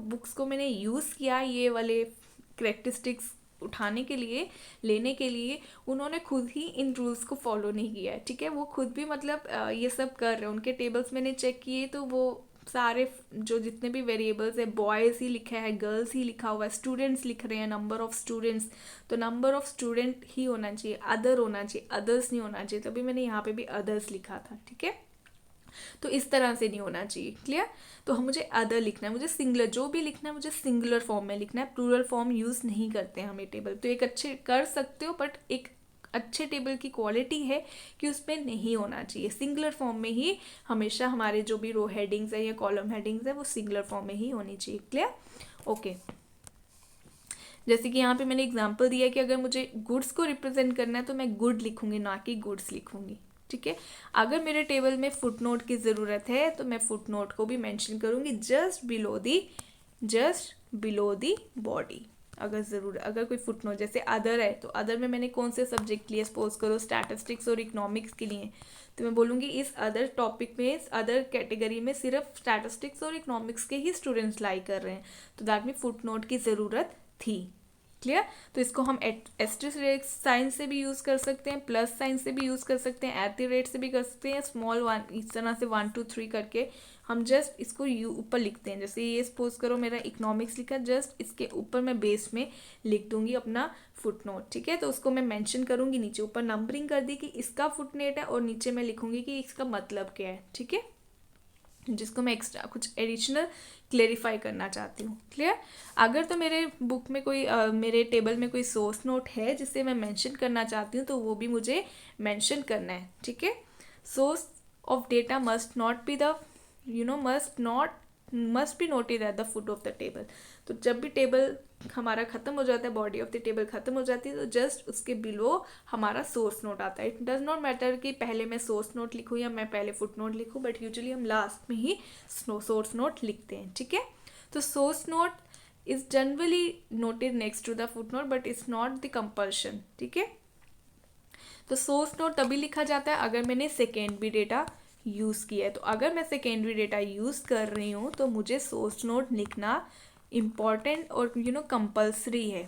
बुक्स को मैंने यूज़ किया ये वाले करेक्टरिस्टिक्स उठाने के लिए, लेने के लिए, उन्होंने खुद ही इन रूल्स को फॉलो नहीं किया है। ठीक है, वो खुद भी मतलब ये सब कर रहे हैं। उनके टेबल्स मैंने चेक किए तो वो सारे जो जितने भी वेरिएबल्स है, बॉयज़ ही लिखा है, गर्ल्स ही लिखा हुआ है, स्टूडेंट्स लिख रहे हैं, नंबर ऑफ स्टूडेंट्स, तो नंबर ऑफ स्टूडेंट ही होना चाहिए, अदर होना चाहिए, अदर्स नहीं होना चाहिए। तभी मैंने यहाँ पे भी अदर्स लिखा था। ठीक है, तो इस तरह से नहीं होना चाहिए। क्लियर, तो हम मुझे अदर लिखना है, मुझे सिंगुलर जो भी लिखना है मुझे सिंगुलर फॉर्म में लिखना है, प्लूरल फॉर्म यूज़ नहीं करते हैं हमें टेबल। तो एक अच्छे कर सकते हो बट एक अच्छे टेबल की क्वालिटी है कि उसमें नहीं होना चाहिए, सिंगुलर फॉर्म में ही हमेशा हमारे जो भी रो हेडिंग्स है या कॉलम हेडिंग्स है वो सिंगुलर फॉर्म में ही होनी चाहिए। Clear, okay. जैसे कि यहाँ पे मैंने एग्जांपल दिया कि अगर मुझे गुड्स को रिप्रेजेंट करना है तो मैं गुड लिखूंगी, ना कि गुड्स लिखूंगी। ठीक है, अगर मेरे टेबल में फुटनोट की ज़रूरत है तो मैं फुटनोट को भी मेंशन करूंगी जस्ट बिलो दी बॉडी। अगर कोई फुटनोट जैसे अदर है तो अदर में मैंने कौन से सब्जेक्ट लिए, सपोज करो स्टैटिस्टिक्स और इकोनॉमिक्स के लिए, तो मैं बोलूँगी इस अदर टॉपिक में, इस अदर कैटेगरी में सिर्फ स्टैटिस्टिक्स और इकोनॉमिक्स के ही स्टूडेंट्स लाई कर रहे हैं, तो दैट मीन फुटनोट की ज़रूरत थी। क्लियर? तो इसको हम एस्टेरिस्क साइन से भी यूज़ कर सकते हैं, प्लस साइन से भी यूज़ कर सकते हैं, एट द रेट से भी कर सकते हैं, स्मॉल वन इस तरह से 1 2 3 करके हम जस्ट इसको ऊपर लिखते हैं। जैसे ये सपोज करो मेरा इकोनॉमिक्स लिखा, जस्ट इसके ऊपर मैं बेस में लिख दूंगी अपना फुटनोट। ठीक है, तो उसको मैं मेंशन करूंगी नीचे, ऊपर नंबरिंग कर दी कि इसका फुटनोट है और नीचे मैं लिखूंगी कि इसका मतलब क्या है। ठीक है, जिसको मैं एक्स्ट्रा कुछ एडिशनल क्लेरिफाई करना चाहती हूँ। क्लियर? अगर तो मेरे बुक में कोई मेरे टेबल में कोई सोर्स नोट है जिसे मैं मेंशन करना चाहती हूँ, तो वो भी मुझे मेंशन करना है। ठीक है, source of data must not be the must be noted at the foot of the table. तो जब भी टेबल हमारा ख़त्म हो जाता है, बॉडी ऑफ द टेबल ख़त्म हो जाती है, तो जस्ट उसके बिलो हमारा सोर्स नोट आता है। इट डज नॉट मैटर कि पहले मैं सोर्स नोट लिखूँ या मैं पहले फुट नोट लिखूँ, बट यूजुअली हम लास्ट में ही सोर्स नोट लिखते हैं। ठीक है, तो source note is generally noted next to the footnote, but it's not the compulsion. ठीक है, तो सोर्स नोट तभी लिखा जाता है अगर मैंने सेकेंडरी डेटा यूज़ किया है। तो अगर मैं सेकेंडरी डेटा यूज़ कर रही हूँ तो मुझे सोर्स नोट लिखना इम्पॉर्टेंट और कंपल्सरी है।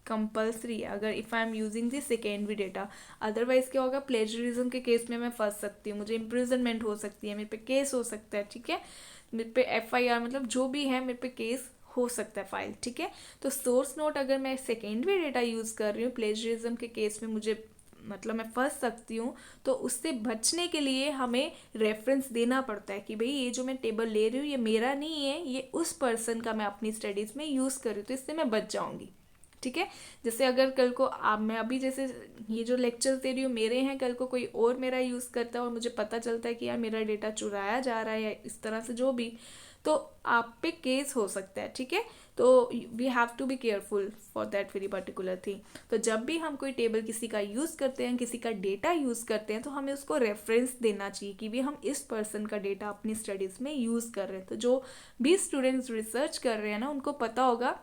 कंपल्सरी अगर if I am using the secondary data, otherwise क्या होगा, प्लेजरिज्म के केस में मैं फंस सकती हूँ, मुझे इम्प्रिजनमेंट हो सकती है, मेरे पे केस हो सकता है। ठीक है, मेरे पे FIR मतलब जो भी है मेरे पे केस हो सकता है फाइल। ठीक है, तो सोर्स नोट अगर मैं सेकेंडरी डेटा यूज़ कर रही हूँ, प्लेजरिज्म के केस में मुझे मैं फंस सकती हूँ, तो उससे बचने के लिए हमें रेफरेंस देना पड़ता है कि भाई ये जो मैं टेबल ले रही हूँ ये मेरा नहीं है, ये उस पर्सन का मैं अपनी स्टडीज़ में यूज़ कर रही हूँ, तो इससे मैं बच जाऊँगी। ठीक है, जैसे अगर कल को मैं अभी जैसे ये जो लेक्चर्स दे रही हूँ मेरे हैं, कल को कोई और मेरा यूज़ करता है और मुझे पता चलता है कि यार मेरा डेटा चुराया जा रहा है या इस तरह से जो भी, तो आप पे केस हो सकता है। ठीक है, तो we have to be careful for that very particular thing. तो जब भी हम कोई टेबल किसी का यूज़ करते हैं, किसी का डेटा यूज़ करते हैं, तो हमें उसको रेफरेंस देना चाहिए कि भी हम इस पर्सन का डेटा अपनी स्टडीज़ में यूज़ कर रहे हैं। तो जो भी स्टूडेंट्स रिसर्च कर रहे हैं ना, उनको पता होगा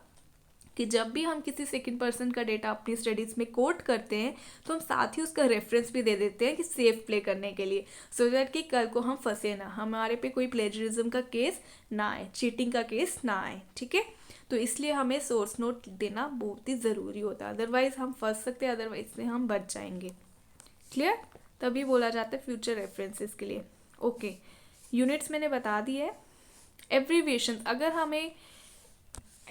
कि जब भी हम किसी सेकंड पर्सन का डेटा अपनी स्टडीज़ में कोट करते हैं तो हम साथ ही उसका रेफरेंस भी दे देते हैं कि सेफ प्ले करने के लिए, सो दैट कि कल को हम फंसे ना, हमारे पे कोई प्लेजरिज्म का केस ना आए, चीटिंग का केस ना आए। ठीक है, तो इसलिए हमें सोर्स नोट देना बहुत ही ज़रूरी होता है, अदरवाइज हम फंस सकते हैं, अदरवाइज से हम बच जाएंगे। क्लियर? तभी बोला जाता है फ्यूचर रेफरेंसेस के लिए। ओके, यूनिट्स मैंने बता दी है। एब्रीविएशन, अगर हमें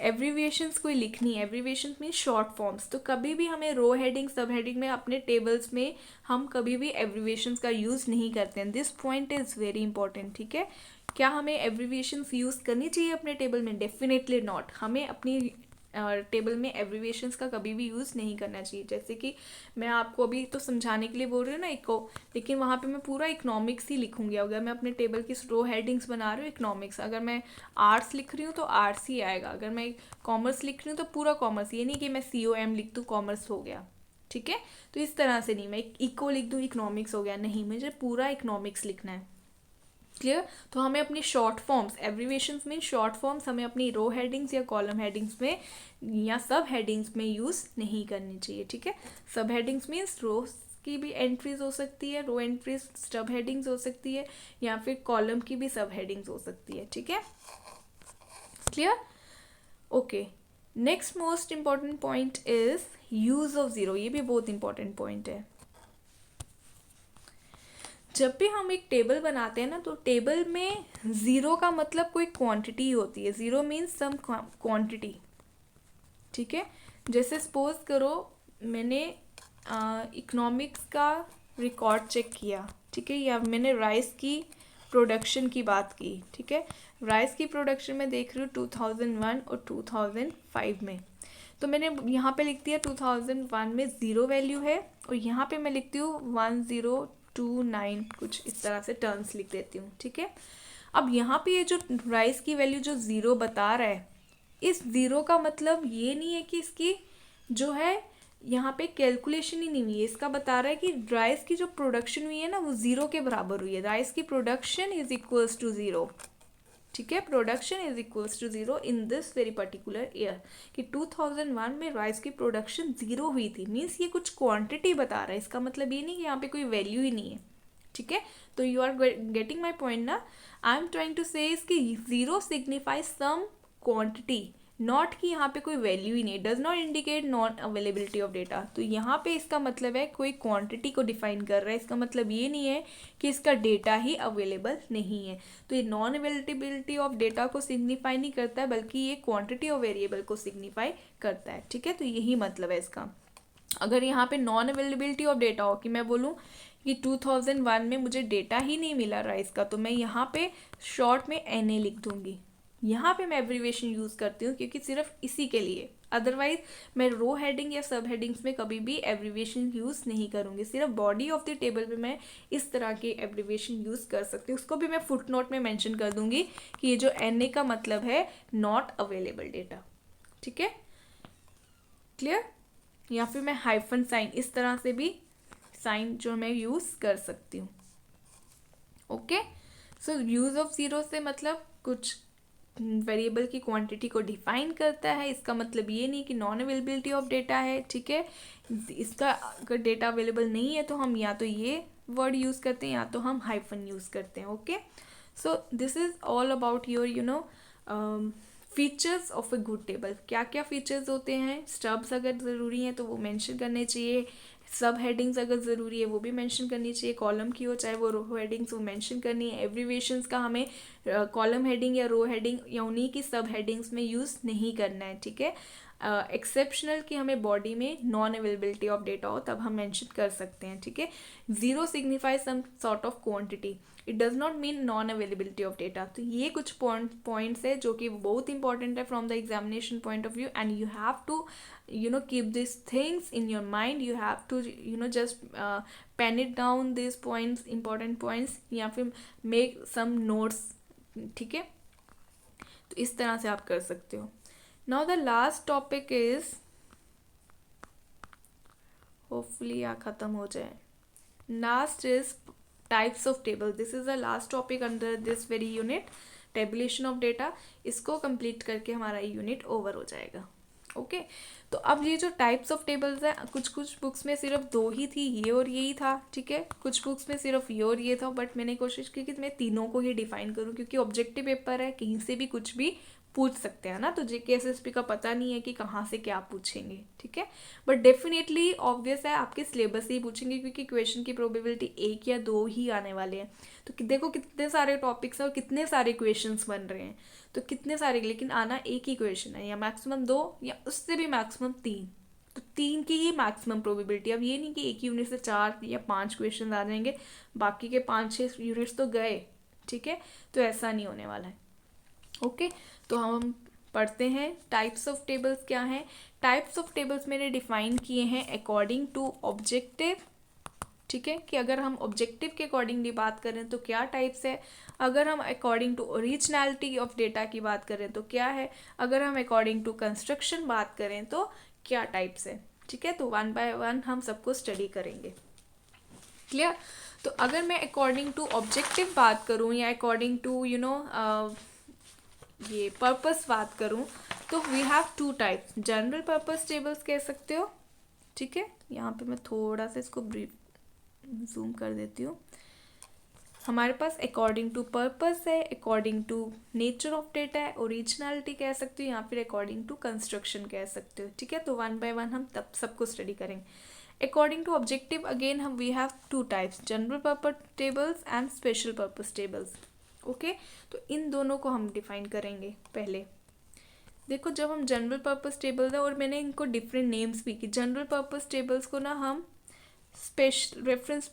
एब्रीविएशंस कोई लिखनी है, एब्रीविएशंस मीन शॉर्ट फॉर्म्स, तो कभी भी हमें रो हेडिंग सब हेडिंग में अपने टेबल्स में हम कभी भी एब्रीविएशंस का यूज़ नहीं करते हैं। This point is very important. ठीक है, क्या हमें एब्रीविएशंस यूज़ करनी चाहिए अपने टेबल में? Definitely not. हमें अपनी टेबल में एब्रीविएशंस का कभी भी यूज़ नहीं करना चाहिए। जैसे कि मैं आपको अभी तो समझाने के लिए बोल रही हूँ ना इको, लेकिन वहाँ पे मैं पूरा इकोनॉमिक्स ही लिखूंगी। अगर मैं अपने टेबल की रो हेडिंग्स बना रही हूँ इकोनॉमिक्स, अगर मैं आर्ट्स लिख रही हूँ तो आर्ट्स ही आएगा, अगर मैं कॉमर्स लिख रही हूँ तो पूरा कॉमर्स, ये नहीं कि मैं COM लिख दूँ कॉमर्स हो गया। ठीक है, तो इस तरह से नहीं, मैं इको लिख दूँ इकोनॉमिक्स हो गया, नहीं, मुझे पूरा इकोनॉमिक्स लिखना है। क्लियर? तो हमें अपनी short forms, abbreviations mean short forms, हमें अपनी रो हेडिंग्स या कॉलम हेडिंग्स में या सब हेडिंग्स में यूज़ नहीं करनी चाहिए। ठीक है, सब हेडिंग्स मीन्स रो की भी एंट्रीज हो सकती है, रो एंट्रीज सब हेडिंग्स हो सकती है, या फिर कॉलम की भी सब हेडिंग्स हो सकती है। ठीक है, clear? Okay, next most important point is use of zero. ये भी बहुत इंपॉर्टेंट पॉइंट है। जब भी हम एक टेबल बनाते हैं ना, तो टेबल में ज़ीरो का मतलब कोई क्वांटिटी होती है। Zero means some quantity. ठीक है, जैसे सपोज करो मैंने इकोनॉमिक्स का रिकॉर्ड चेक किया, ठीक है, या मैंने राइस की प्रोडक्शन की बात की। ठीक है, राइस की प्रोडक्शन में देख रही हूँ 2001 और 2005 में, तो मैंने यहाँ पे लिख दिया 2001 में ज़ीरो वैल्यू है, और यहाँ पे मैं लिखती हूँ 1029, कुछ इस तरह से टर्म्स लिख देती हूँ। ठीक है, अब यहाँ पे ये जो राइस की वैल्यू जो ज़ीरो बता रहा है, इस ज़ीरो का मतलब ये नहीं है कि इसकी जो है यहाँ पे कैलकुलेशन ही नहीं हुई है, इसका बता रहा है कि राइस की जो प्रोडक्शन हुई है ना वो ज़ीरो के बराबर हुई है। राइस की production is equals to zero. ठीक है, production is equals to 0 in this very particular year, कि 2001 में राइस की प्रोडक्शन 0 हुई थी, मीन्स ये कुछ क्वांटिटी बता रहा है, इसका मतलब ये नहीं कि यहाँ पे कोई वैल्यू ही नहीं है, ठीक है। तो you are getting my point ना, आई एम ट्राइंग टू से इसकी 0 सिग्निफाइज सम क्वांटिटी, नॉट कि यहाँ पे कोई वैल्यू ही नहीं, does not indicate non availability of data. तो यहाँ पे इसका मतलब है कोई क्वांटिटी को डिफाइन कर रहा है, इसका मतलब ये नहीं है कि इसका डेटा ही अवेलेबल नहीं है। तो ये नॉन अवेलेबिलिटी ऑफ डेटा को सिग्निफाई नहीं करता है, बल्कि ये क्वांटिटी ऑफ वेरिएबल को सिग्निफाई करता है, ठीक है। तो यही मतलब है इसका। अगर यहाँ पे नॉन अवेलेबिलिटी ऑफ डेटा हो, कि मैं बोलूँ कि 2001 में मुझे डेटा ही नहीं मिला राइस का, तो मैं यहाँ पे शॉर्ट में NA लिख दूंगी। यहाँ पे मैं एब्रीविएशन यूज़ करती हूँ क्योंकि सिर्फ इसी के लिए, अदरवाइज मैं रो हेडिंग या सब हेडिंग्स में कभी भी एब्रीविएशन यूज़ नहीं करूँगी। सिर्फ बॉडी ऑफ द टेबल पे मैं इस तरह के एब्रीविएशन यूज़ कर सकती हूँ, उसको भी मैं फुट नोट में मेंशन कर दूंगी कि ये जो NA का मतलब है नॉट अवेलेबल डेटा, ठीक है, क्लियर। या फिर मैं हाइफन साइन, इस तरह से भी साइन जो मैं यूज़ कर सकती हूँ, ओके। सो यूज़ ऑफ 0 से मतलब कुछ वेरिएबल की क्वांटिटी को डिफाइन करता है, इसका मतलब ये नहीं कि नॉन अवेलेबिलिटी ऑफ डेटा है, ठीक है। इसका अगर डेटा अवेलेबल नहीं है तो हम या तो ये वर्ड यूज़ करते हैं या तो हम हाइफन यूज़ करते हैं, okay. So this is all about your features of a good table. क्या क्या फीचर्स होते हैं, स्टब्स अगर ज़रूरी हैं तो वो मेंशन करने चाहिए, सब हेडिंग्स अगर ज़रूरी है वो भी मेंशन करनी चाहिए, कॉलम की हो चाहे वो रो हेडिंग्स वो मेंशन करनी है। एब्रीविएशंस का हमें कॉलम हेडिंग या रो हेडिंग या उन्हीं की सब हेडिंग्स में यूज़ नहीं करना है, ठीक है। एक्सेप्शनल कि हमें बॉडी में नॉन अवेलेबिलिटी ऑफ डेटा हो तब हम मेंशन कर सकते हैं, ठीक है। 0 signifies some sort of quantity, it does not mean non availability of data. तो ये कुछ पॉइंट्स है जो कि बहुत इंपॉर्टेंट है from the examination point of view, and you have to keep these things in your mind, you have to just pen it down these points, important points, या फिर make some notes, ठीक है। तो इस तरह से आप कर सकते हो। now the last topic is, hopefully यहाँ ख़त्म हो जाए, last is types of table, this is the last topic under this very unit, tabulation of data। इसको complete करके हमारा यूनिट ओवर हो जाएगा, ओके। तो अब ये जो टाइप्स ऑफ टेबल्स है, कुछ कुछ बुक्स में सिर्फ 2 ही थी, ये और यही था, ठीक है। कुछ बुक्स में सिर्फ ये और ये था, बट मैंने कोशिश की कि मैं तीनों को ही डिफाइन करूं क्योंकि ऑब्जेक्टिव पेपर है, कहीं से भी कुछ भी पूछ सकते हैं ना, तो JKSSP का पता नहीं है कि कहाँ से क्या पूछेंगे, ठीक है। बट डेफिनेटली ऑब्वियस है आपके सिलेबस से ही पूछेंगे क्योंकि क्वेश्चन की प्रोबेबिलिटी 1 या 2 ही आने वाले हैं। तो देखो कितने सारे टॉपिक्स हैं और कितने सारे क्वेश्चंस बन रहे हैं, तो कितने सारे, लेकिन आना एक ही क्वेश्चन है, या मैक्सिमम 2 या उससे भी मैक्सिमम 3, तो 3 की ही मैक्सिमम प्रोबेबिलिटी। अब ये नहीं कि एक ही यूनिट से 4 या 5 क्वेश्चन आ जाएंगे, बाकी के 5-6 यूनिट्स तो गए, ठीक है। तो ऐसा नहीं होने वाला है, ओके। तो हम पढ़ते हैं टाइप्स ऑफ टेबल्स क्या हैं। टाइप्स ऑफ टेबल्स मैंने डिफाइन किए हैं अकॉर्डिंग टू ऑब्जेक्टिव, ठीक है, कि अगर हम ऑब्जेक्टिव के अकॉर्डिंगली बात करें तो क्या टाइप्स है, अगर हम according to originality of data की बात करें तो क्या है, अगर हम अकॉर्डिंग टू कंस्ट्रक्शन बात करें तो क्या टाइप्स है, ठीक है। तो 1 बाय 1 हम सबको स्टडी करेंगे, क्लियर। तो अगर मैं अकॉर्डिंग टू ऑब्जेक्टिव बात करूं या अकॉर्डिंग टू ये पर्पस बात करूं तो we have 2 types, general purpose tables कह सकते हो, ठीक है। यहाँ पे मैं थोड़ा सा इसको ब्रीफ जूम कर देती हूँ। हमारे पास अकॉर्डिंग टू पर्पस है, according to nature of data है, ओरिजिनलिटी कह सकते हो या फिर अकॉर्डिंग टू कंस्ट्रक्शन कह सकते हो, ठीक है। तो 1 बाय 1 हम तब सबको स्टडी करेंगे। अकॉर्डिंग टू ऑब्जेक्टिव अगेन हम we have 2 types, general purpose tables and special purpose tables, okay. तो इन दोनों को हम डिफाइन करेंगे। पहले देखो, जब हम जनरल पर्पस टेबल्स है, और मैंने इनको डिफरेंट नेम्स भी की, जनरल पर्पस टेबल्स को ना हम स्पेशल रेफरेंस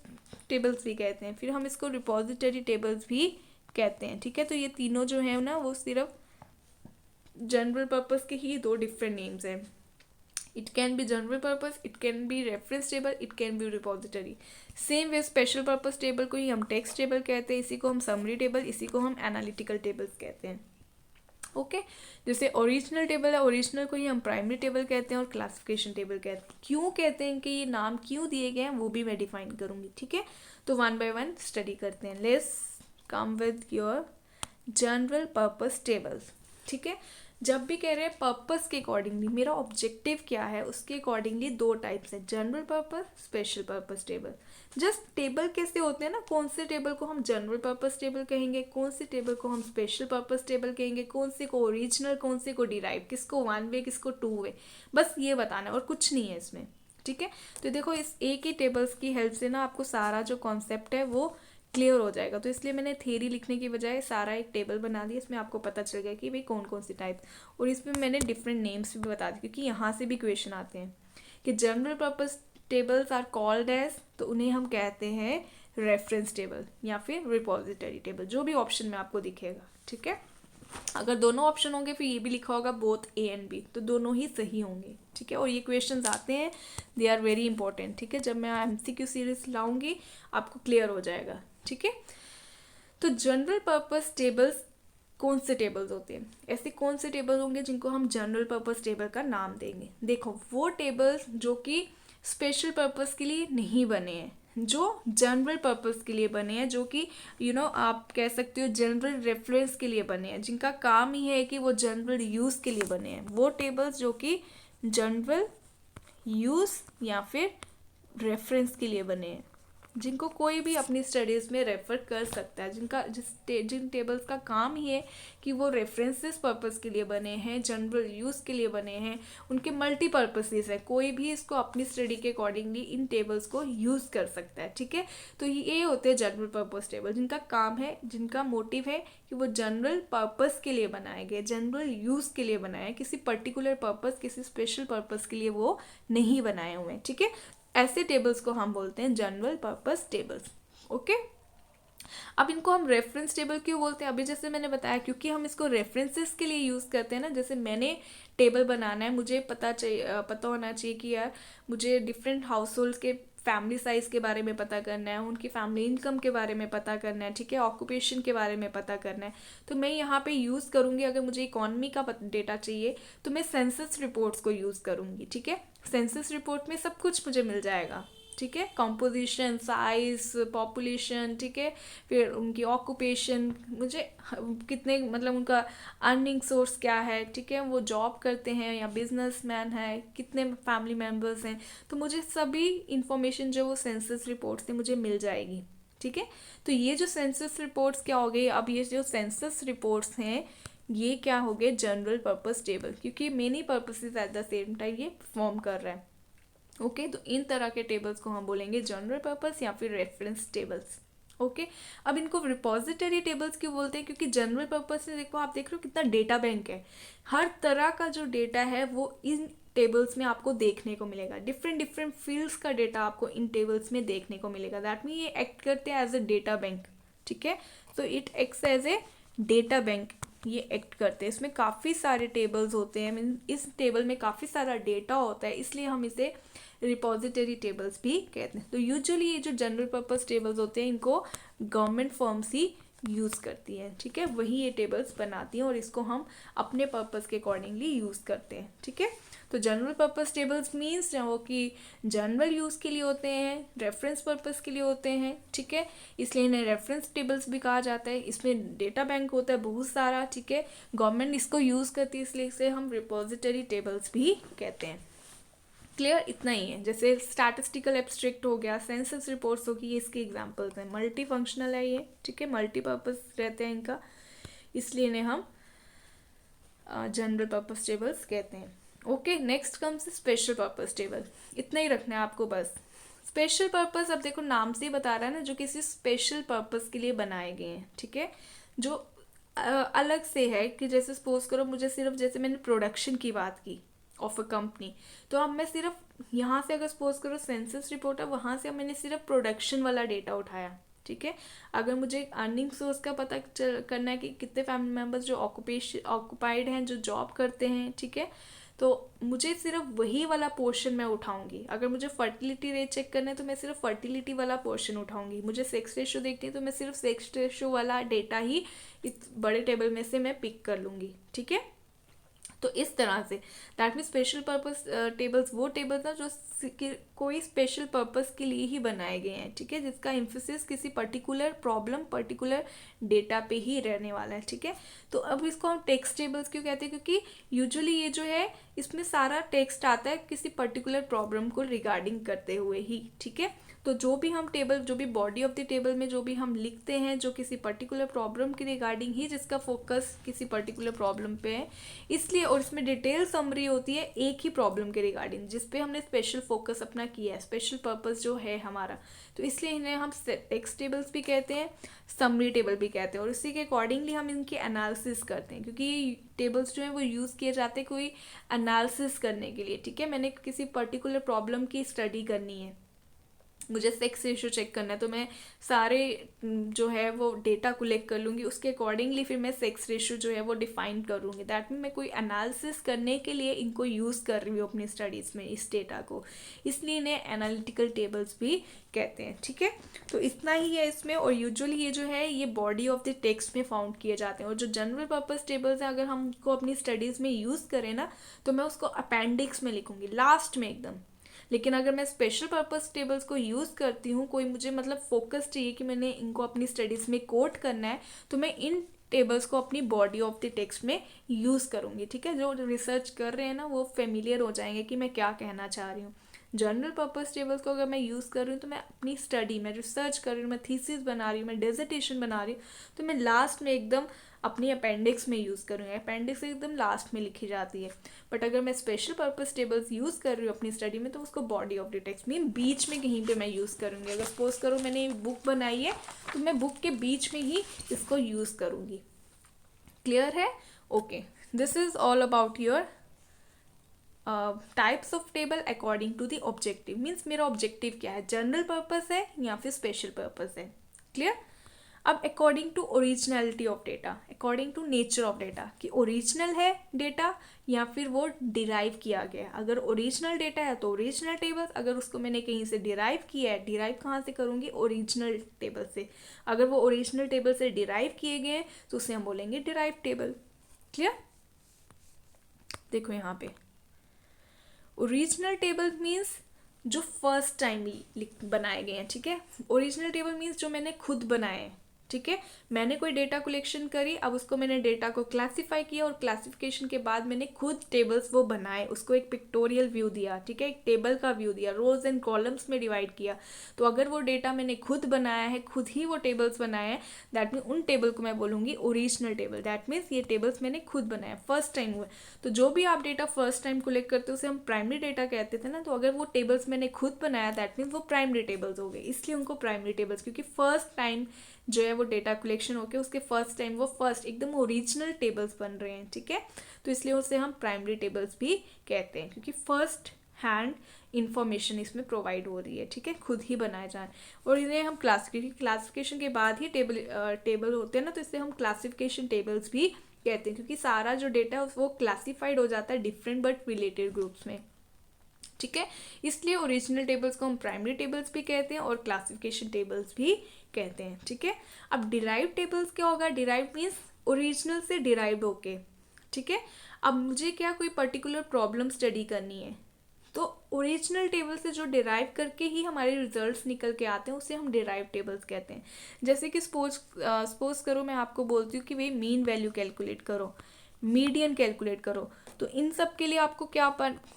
टेबल्स भी कहते हैं, फिर हम इसको रिपोजिटरी टेबल्स भी कहते हैं, ठीक है। तो ये तीनों जो है ना वो सिर्फ जनरल पर्पस के ही 2 डिफरेंट नेम्स हैं। It can be general purpose, it can be reference table, it can be repository. Same way special purpose table को ही हम टेक्स्ट टेबल कहते हैं, इसी को हम समरी टेबल, इसी को हम एनालिटिकल टेबल्स कहते हैं, ओके। जैसे ओरिजिनल टेबल है, ओरिजिनल को ही हम प्राइमरी टेबल कहते हैं और क्लासिफिकेशन टेबल कहते हैं। क्यों कहते हैं कि ये नाम क्यों दिए गए हैं वो भी मैं डिफाइन करूंगी, ठीक है। तो 1 बाय 1 स्टडी करते हैं। Let's come with your general purpose tables. ठीक है, जब भी कह रहे हैं पर्पस के अकॉर्डिंगली, मेरा ऑब्जेक्टिव क्या है उसके अकॉर्डिंगली दो टाइप्स है, general purpose, special purpose table. Just table कैसे होते हैं ना, कौन से टेबल को हम जनरल पर्पस टेबल कहेंगे, कौन से टेबल को हम स्पेशल पर्पस टेबल कहेंगे, कौन से को ओरिजिनल, कौन से को डिराइव, किसको 1 वे किसको 2 वे, बस ये बताना है और कुछ नहीं है इसमें। ठीक है, तो देखो इस एक ही टेबल्स की हेल्प से ना आपको सारा जो कॉन्सेप्ट है वो क्लियर हो जाएगा। तो इसलिए मैंने थ्योरी लिखने की बजाय सारा एक टेबल बना दिया, इसमें आपको पता चल गया कि भाई कौन कौन सी टाइप, और इसमें मैंने डिफरेंट नेम्स भी बता दी क्योंकि यहाँ से भी क्वेश्चन आते हैं कि general purpose tables are called as, तो उन्हें हम कहते हैं रेफरेंस टेबल या फिर रिपोजिटरी टेबल, जो भी ऑप्शन में आपको दिखेगा। ठीक है, अगर दोनों ऑप्शन होंगे फिर ये भी लिखा होगा बोथ ए एंड बी, तो दोनों ही सही होंगे। ठीक है, और ये क्वेश्चंस आते हैं, दे आर वेरी इंपॉर्टेंट। ठीक है, जब मैं एमसीक्यू सीरीज लाऊंगी आपको क्लियर हो जाएगा। ठीक है, तो जनरल पर्पस टेबल्स कौन से टेबल्स होते हैं, ऐसे कौन से टेबल होंगे जिनको हम जनरल पर्पस टेबल का नाम देंगे। देखो वो टेबल्स जो कि स्पेशल पर्पस के लिए नहीं बने हैं, जो जनरल पर्पस के लिए बने हैं, जो कि आप कह सकते हो जनरल रेफरेंस के लिए बने हैं, जिनका काम ही है कि वो जनरल यूज़ के लिए बने हैं, वो टेबल्स जो कि जनरल यूज़ या फिर रेफरेंस के लिए बने हैं, जिनको कोई भी अपनी स्टडीज़ में रेफ़र कर सकता है, जिन टेबल्स का काम ही है कि वो रेफरेंसेस पर्पस के लिए बने हैं, जनरल यूज़ के लिए बने हैं, उनके मल्टीपर्पसेस है, कोई भी इसको अपनी स्टडी के अकॉर्डिंगली इन टेबल्स को यूज़ कर सकता है। ठीक है, तो ये होते हैं जनरल पर्पस टेबल, जिनका काम है, जिनका मोटिव है कि वो जनरल पर्पस के लिए बनाए गए, जनरल यूज़ के लिए बनाए, किसी पर्टिकुलर पर्पस, किसी स्पेशल पर्पस के लिए वो नहीं बनाए हुए हैं। ठीक है, ऐसे टेबल्स को हम बोलते हैं जनरल पर्पस टेबल्स। ओके, अब इनको हम रेफरेंस टेबल क्यों बोलते हैं, अभी जैसे मैंने बताया क्योंकि हम इसको रेफरेंसेस के लिए यूज़ करते हैं ना। जैसे मैंने टेबल बनाना है, मुझे पता होना चाहिए कि यार मुझे डिफरेंट हाउस होल्ड के फैमिली साइज के बारे में पता करना है, उनकी फैमिली इनकम के बारे में पता करना है। ठीक है, ऑक्यूपेशन के बारे में पता करना है, तो मैं यहाँ पे यूज़ करूँगी, अगर मुझे इकोनॉमी का डेटा चाहिए तो मैं सेंसस रिपोर्ट्स को यूज़ करूँगी। ठीक है, सेंसस रिपोर्ट में सब कुछ मुझे मिल जाएगा। ठीक है, कंपोजिशन, साइज, पॉपुलेशन, ठीक है, फिर उनकी ऑक्यूपेशन, मुझे कितने मतलब उनका अर्निंग सोर्स क्या है, ठीक है, वो जॉब करते हैं या बिजनेसमैन है, कितने फैमिली मेम्बर्स हैं, तो मुझे सभी इंफॉर्मेशन जो वो सेंसस रिपोर्ट से मुझे मिल जाएगी। ठीक है, तो ये जो सेंसस रिपोर्ट्स क्या हो गई, अब ये जो सेंसस रिपोर्ट्स हैं ये क्या हो गए जनरल पर्पस टेबल, क्योंकि many purposes at the same time ये परफॉर्म कर रहा है। ओके, तो इन तरह के टेबल्स को हम बोलेंगे जनरल पर्पस या फिर रेफरेंस टेबल्स। ओके, अब इनको रिपोजिटरी टेबल्स क्यों बोलते हैं, क्योंकि जनरल पर्पस से देखो, आप देख रहे हो कितना डेटा बैंक है, हर तरह का जो डेटा है वो इन टेबल्स में आपको देखने को मिलेगा, डिफरेंट फील्ड्स का डेटा आपको इन टेबल्स में देखने को मिलेगा। दैट मीन ये एक्ट करते हैं एज ए डेटा बैंक। ठीक है, so it acts as a data bank, ये एक्ट करते हैं। इसमें काफ़ी सारे टेबल्स होते हैं, मीन इस टेबल में काफ़ी सारा डेटा होता है, इसलिए हम इसे रिपोजिटरी टेबल्स भी कहते हैं। तो यूजुअली ये जो जनरल पर्पस टेबल्स होते हैं इनको गवर्नमेंट फर्म्स ही यूज़ करती है। ठीक है, वही ये टेबल्स बनाती हैं और इसको हम अपने पर्पस के अकॉर्डिंगली यूज़ करते हैं। ठीक है, तो जनरल पर्पस टेबल्स मीन्स वो कि जनरल यूज़ के लिए होते हैं, रेफरेंस पर्पस के लिए होते हैं। ठीक है, इसलिए इन्हें रेफरेंस टेबल्स भी कहा जाता है। इसमें डेटा बैंक होता है बहुत सारा। ठीक है, गवर्नमेंट इसको यूज़ करती है, इसलिए इसे हम रिपोजिटरी टेबल्स भी कहते हैं। क्लियर, इतना ही है। जैसे स्टैटिस्टिकल एब्स्ट्रैक्ट हो गया, सेंसस रिपोर्ट्स होगी, ये इसके एग्जांपल्स हैं। मल्टी फंक्शनल है ये। ठीक है, मल्टीपर्पस रहते हैं इनका, इसलिए इन्हें हम जनरल पर्पस टेबल्स कहते हैं। Okay, next comes special purpose table. इतना ही रखना है आपको बस। स्पेशल पर्पस, अब देखो नाम से ही बता रहा है ना, जो किसी स्पेशल पर्पस के लिए बनाए गए हैं। ठीक है, जो अलग से है कि जैसे सपोज करो मुझे सिर्फ, जैसे मैंने प्रोडक्शन की बात की ऑफ अ कंपनी, तो अब मैं सिर्फ यहाँ से अगर सपोज करो सेंसस रिपोर्ट है, वहाँ से मैंने सिर्फ प्रोडक्शन वाला डेटा उठाया। ठीक है, अगर मुझे अर्निंग सोर्स का पता करना है कि कितने फैमिली मेम्बर्स जो ऑक्यूपाइड हैं, जो जॉब करते हैं, ठीक है, तो मुझे सिर्फ वही वाला पोर्शन मैं उठाऊंगी। अगर मुझे फर्टिलिटी रेट चेक करना है तो मैं सिर्फ फर्टिलिटी वाला पोर्शन उठाऊंगी। मुझे सेक्स रेशो देखनी है तो मैं सिर्फ सेक्स रेशो वाला डेटा ही इस बड़े टेबल में से मैं पिक कर लूँगी। ठीक है, तो इस तरह say that mean special purpose tables वो टेबल्स ना जो कोई स्पेशल पर्पस के लिए ही बनाए गए हैं, ठीक है, जिसका एम्फेसिस किसी पर्टिकुलर प्रॉब्लम पर्टिकुलर डेटा पे ही रहने वाला है, ठीक है। तो अब इसको हम टेक्स्ट टेबल्स क्यों कहते हैं, क्योंकि यूजुअली ये जो है इसमें सारा टेक्स्ट आता है किसी पर्टिकुलर प्रॉब्लम को रिगार्डिंग करते हुए ही, ठीक है। तो जो भी हम टेबल, जो भी बॉडी ऑफ द टेबल में जो भी हम लिखते हैं, जो किसी पर्टिकुलर प्रॉब्लम के रिगार्डिंग ही, जिसका फोकस किसी पर्टिकुलर प्रॉब्लम पे है, इसलिए, और इसमें डिटेल समरी होती है एक ही प्रॉब्लम के रिगार्डिंग जिस पे हमने स्पेशल फोकस अपना किया है, स्पेशल पर्पस जो है हमारा, तो इसलिए इन्हें हम टेक्स्ट टेबल्स भी कहते हैं, समरी टेबल भी कहते हैं, और इसी के अकॉर्डिंगली हम इनकी एनालिसिस करते हैं, क्योंकि ये टेबल्स जो है वो यूज़ किए जाते हैं कोई एनालिसिस करने के लिए, ठीक है। मैंने किसी पर्टिकुलर प्रॉब्लम की स्टडी करनी है, मुझे सेक्स रेशियो चेक करना है, तो मैं सारे जो है वो डेटा कलेक्ट कर लूँगी, उसके अकॉर्डिंगली फिर मैं सेक्स रेशियो जो है वो डिफाइन करूँगी। दैट मीन मैं कोई एनालिसिस करने के लिए इनको यूज़ कर रही हूँ अपनी स्टडीज़ में, इस डेटा को, इसलिए इन्हें एनालिटिकल टेबल्स भी कहते हैं, ठीक है। तो इतना ही है इसमें, और यूजुअली ये जो है ये बॉडी ऑफ द टेक्स्ट में फाउंड किए जाते हैं, और जो जनरल पर्पस टेबल्स हैं अगर हम उनको अपनी स्टडीज़ में यूज़ करें ना, तो मैं उसको अपेंडिक्स में लिखूँगी, लास्ट में एकदम। लेकिन अगर मैं स्पेशल पर्पस टेबल्स को यूज़ करती हूँ, कोई मुझे मतलब फोकस चाहिए कि मैंने इनको अपनी स्टडीज़ में कोट करना है, तो मैं इन टेबल्स को अपनी बॉडी ऑफ द टेक्स्ट में यूज़ करूँगी, ठीक है। जो रिसर्च कर रहे हैं ना वो फेमिलियर हो जाएंगे कि मैं क्या कहना चाह रही हूँ। जनरल पर्पस टेबल्स को अगर मैं यूज़ कर रही हूँ तो मैं अपनी स्टडी में रिसर्च कर रही हूँ, मैं थीसिस बना रही हूँ, मैं डिसर्टेशन बना रही हूँ, तो मैं लास्ट में एकदम अपनी अपेंडिक्स में यूज़ करूँगी, अपेंडिक्स एकदम लास्ट में लिखी जाती है। बट अगर मैं स्पेशल पर्पस टेबल्स यूज़ कर रही हूँ अपनी स्टडी में, तो उसको बॉडी ऑफ द टेक्स्ट में बीच में कहीं पे मैं यूज़ करूँगी। अगर सपोज करो मैंने बुक बनाई है तो मैं बुक के बीच में ही इसको यूज़ करूँगी। क्लियर है? Okay, this is all about your types of table according to the objective. Means मेरा ऑब्जेक्टिव क्या है, जनरल पर्पस है या फिर स्पेशल पर्पस है। क्लियर? अब according to originality of data, according to nature of data, कि ओरिजिनल है डेटा या फिर वो डिराइव किया गया। अगर ओरिजिनल डेटा है तो ओरिजिनल टेबल्स, अगर उसको मैंने कहीं से डिराइव किया है, डिराइव कहाँ से करूँगी, ओरिजिनल टेबल से। अगर वो ओरिजिनल टेबल से डिराइव किए गए तो उसे हम बोलेंगे डिराइव टेबल। क्लियर? देखो यहाँ पे ओरिजिनल टेबल मीन्स जो फर्स्ट टाइम बनाए गए हैं, ठीक है। ओरिजिनल टेबल मीन्स जो मैंने खुद बनाए हैं, ठीक है। मैंने कोई डेटा कलेक्शन करी, अब उसको मैंने डेटा को क्लासिफाई किया, और क्लासिफिकेशन के बाद मैंने खुद टेबल्स वो बनाए, उसको एक पिक्टोरियल व्यू दिया, ठीक है, एक टेबल का व्यू दिया, रोज एंड कॉलम्स में डिवाइड किया। तो अगर वो डेटा मैंने खुद बनाया है, खुद ही वो टेबल्स बनाए हैं, दैट मीन उन टेबल को मैं बोलूँगी ओरिजिनल टेबल। दैट मीन्स ये टेबल्स मैंने खुद बनाया, फर्स्ट टाइम हुआ। तो जो भी आप डेटा फर्स्ट टाइम कलेक्ट करते हो उसे हम प्राइमरी डेटा कहते थे ना, तो अगर वो टेबल्स मैंने खुद बनाया दैट मीन्स वो प्राइमरी टेबल्स हो गए, इसलिए उनको प्राइमरी टेबल्स, क्योंकि फर्स्ट टाइम जो है वो डेटा कलेक्शन होके उसके फर्स्ट टाइम वो फर्स्ट एकदम ओरिजिनल टेबल्स बन रहे हैं, ठीक है। तो इसलिए उसे हम प्राइमरी टेबल्स भी कहते हैं, क्योंकि फर्स्ट हैंड इंफॉर्मेशन इसमें प्रोवाइड हो रही है, ठीक है, खुद ही बनाए जाए। और इन्हें हम क्लासिफिकेशन के बाद ही टेबल होते हैं ना, तो इसे हम क्लासिफिकेशन टेबल्स भी कहते हैं, क्योंकि सारा जो डेटा है वो क्लासिफाइड हो जाता है डिफरेंट बट रिलेटेड ग्रुप्स में, ठीक है। इसलिए ओरिजिनल टेबल्स को हम प्राइमरी टेबल्स भी कहते हैं और क्लासिफिकेशन टेबल्स भी कहते हैं, ठीक है। अब डिराइव टेबल्स क्या होगा, डिराइव मीन्स ओरिजिनल से डिराइव्ड होके, ठीक है। अब मुझे क्या कोई पर्टिकुलर प्रॉब्लम स्टडी करनी है, तो ओरिजिनल टेबल से जो डिराइव करके ही हमारे रिजल्ट्स निकल के आते हैं उसे हम डिराइव टेबल्स कहते हैं। जैसे कि सपोज करो मैं आपको बोलती हूँ कि भाई मीन वैल्यू कैलकुलेट करो, मीडियन कैलकुलेट करो, तो इन सब के लिए आपको क्या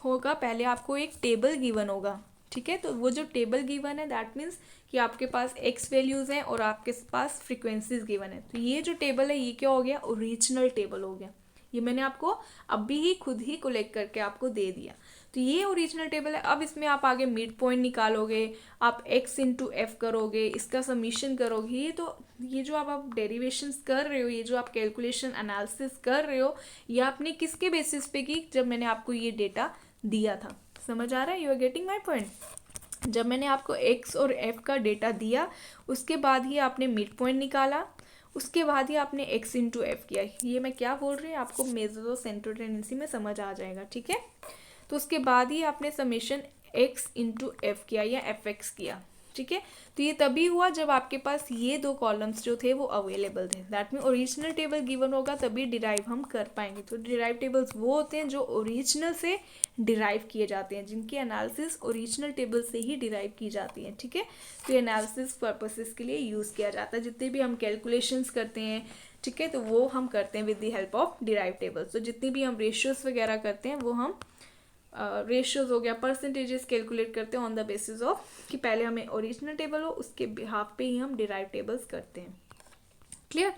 होगा, पहले आपको एक टेबल गिवन होगा, ठीक है। तो वो जो टेबल गिवन है दैट मीन्स कि आपके पास एक्स वैल्यूज़ हैं और आपके पास फ्रीक्वेंसीज गिवन है। तो ये जो टेबल है ये क्या हो गया, ओरिजिनल टेबल हो गया। ये मैंने आपको अभी ही खुद ही कलेक्ट करके आपको दे दिया, तो ये ओरिजिनल टेबल है। अब इसमें आप आगे मिड पॉइंट निकालोगे, आप x इंटू एफ करोगे, इसका समीशन करोगे। ये जो आप डेरिवेशंस कर रहे हो, ये जो आप कैलकुलेशन एनालिसिस कर रहे हो, ये आपने किसके बेसिस पे की, जब मैंने आपको ये डेटा दिया था। समझ आ रहा है? You are getting my point? जब मैंने आपको x और f का डेटा दिया उसके बाद ही आपने मिड पॉइंट निकाला, उसके बाद ही आपने x इंटू एफ किया। ये मैं क्या बोल रही हूँ आपको मेजर और सेंट्रल टेंडेंसी में समझ आ जाएगा, ठीक है। तो उसके बाद ही आपने समेशन x इंटू एफ किया या एफ एक्स किया, ठीक है। तो ये तभी हुआ जब आपके पास ये दो कॉलम्स जो थे वो अवेलेबल थे। That mean original table given होगा तभी डिराइव हम कर पाएंगे। तो डिराइव टेबल्स वो होते हैं जो ओरिजिनल से डिराइव किए जाते हैं, जिनकी एनालिसिस ओरिजिनल टेबल से ही डिराइव की जाती है, ठीक है। तो ये एनालिसिस पर्पसेस के लिए यूज़ किया जाता है। जितने भी हम कैलकुलेशंस करते हैं, ठीक है, तो वो हम करते हैं with the help of derive tables. तो जितनी भी हम रेशियोज वगैरह करते हैं वो हम रेशियोज हो गया, परसेंटेजेस कैलकुलेट करते हैं ऑन द बेसिस ऑफ कि पहले हमें ओरिजिनल टेबल हो, उसके बिहाफ पे ही हम डिराइव टेबल्स करते हैं। Clear.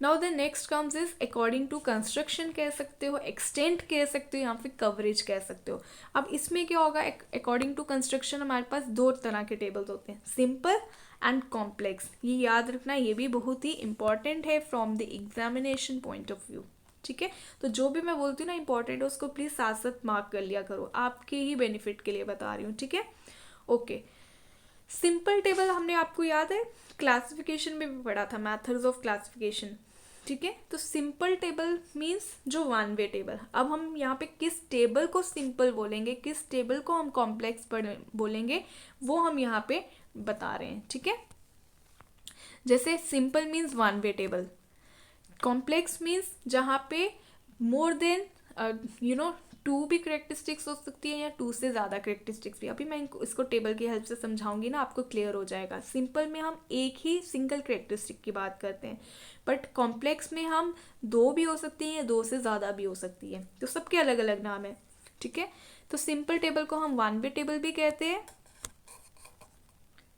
Now the next comes is according to construction कह सकते हो, एक्सटेंट कह सकते हो, या फिर कवरेज कह सकते हो। अब इसमें क्या होगा, अकॉर्डिंग टू कंस्ट्रक्शन हमारे पास दो तरह के टेबल्स होते हैं, सिंपल एंड कॉम्प्लेक्स। ये याद रखना, ये भी बहुत ही इंपॉर्टेंट है from the examination point of view, ठीक है। तो जो भी मैं बोलती हूँ ना इंपॉर्टेंट है, उसको प्लीज साथ साथ मार्क कर लिया करो, आपके ही बेनिफिट के लिए बता रही हूँ, ठीक है। ओके, सिंपल टेबल हमने, आपको याद है क्लासिफिकेशन में भी पढ़ा था, मेथड्स ऑफ क्लासिफिकेशन, ठीक है। तो सिंपल टेबल मीन्स जो वन वे टेबल। अब हम यहाँ पे किस टेबल को सिंपल बोलेंगे, किस टेबल को हम कॉम्प्लेक्स बोलेंगे, वो हम यहाँ पे बता रहे हैं, ठीक है। जैसे simple means one way table, complex means जहाँ पे मोर देन टू भी करेक्टरिस्टिक्स हो सकती है या टू से ज़्यादा करेक्टरिस्टिक्स भी। अभी मैं इसको टेबल की हेल्प से समझाऊंगी ना, आपको क्लियर हो जाएगा। सिंपल में हम एक ही सिंगल करेक्टरिस्टिक की बात करते हैं, बट कॉम्प्लेक्स में हम दो भी हो सकती हैं या दो से ज़्यादा भी हो सकती है, तो सबके अलग अलग नाम है, ठीक है। तो सिंपल टेबल को हम वन वे टेबल भी कहते हैं,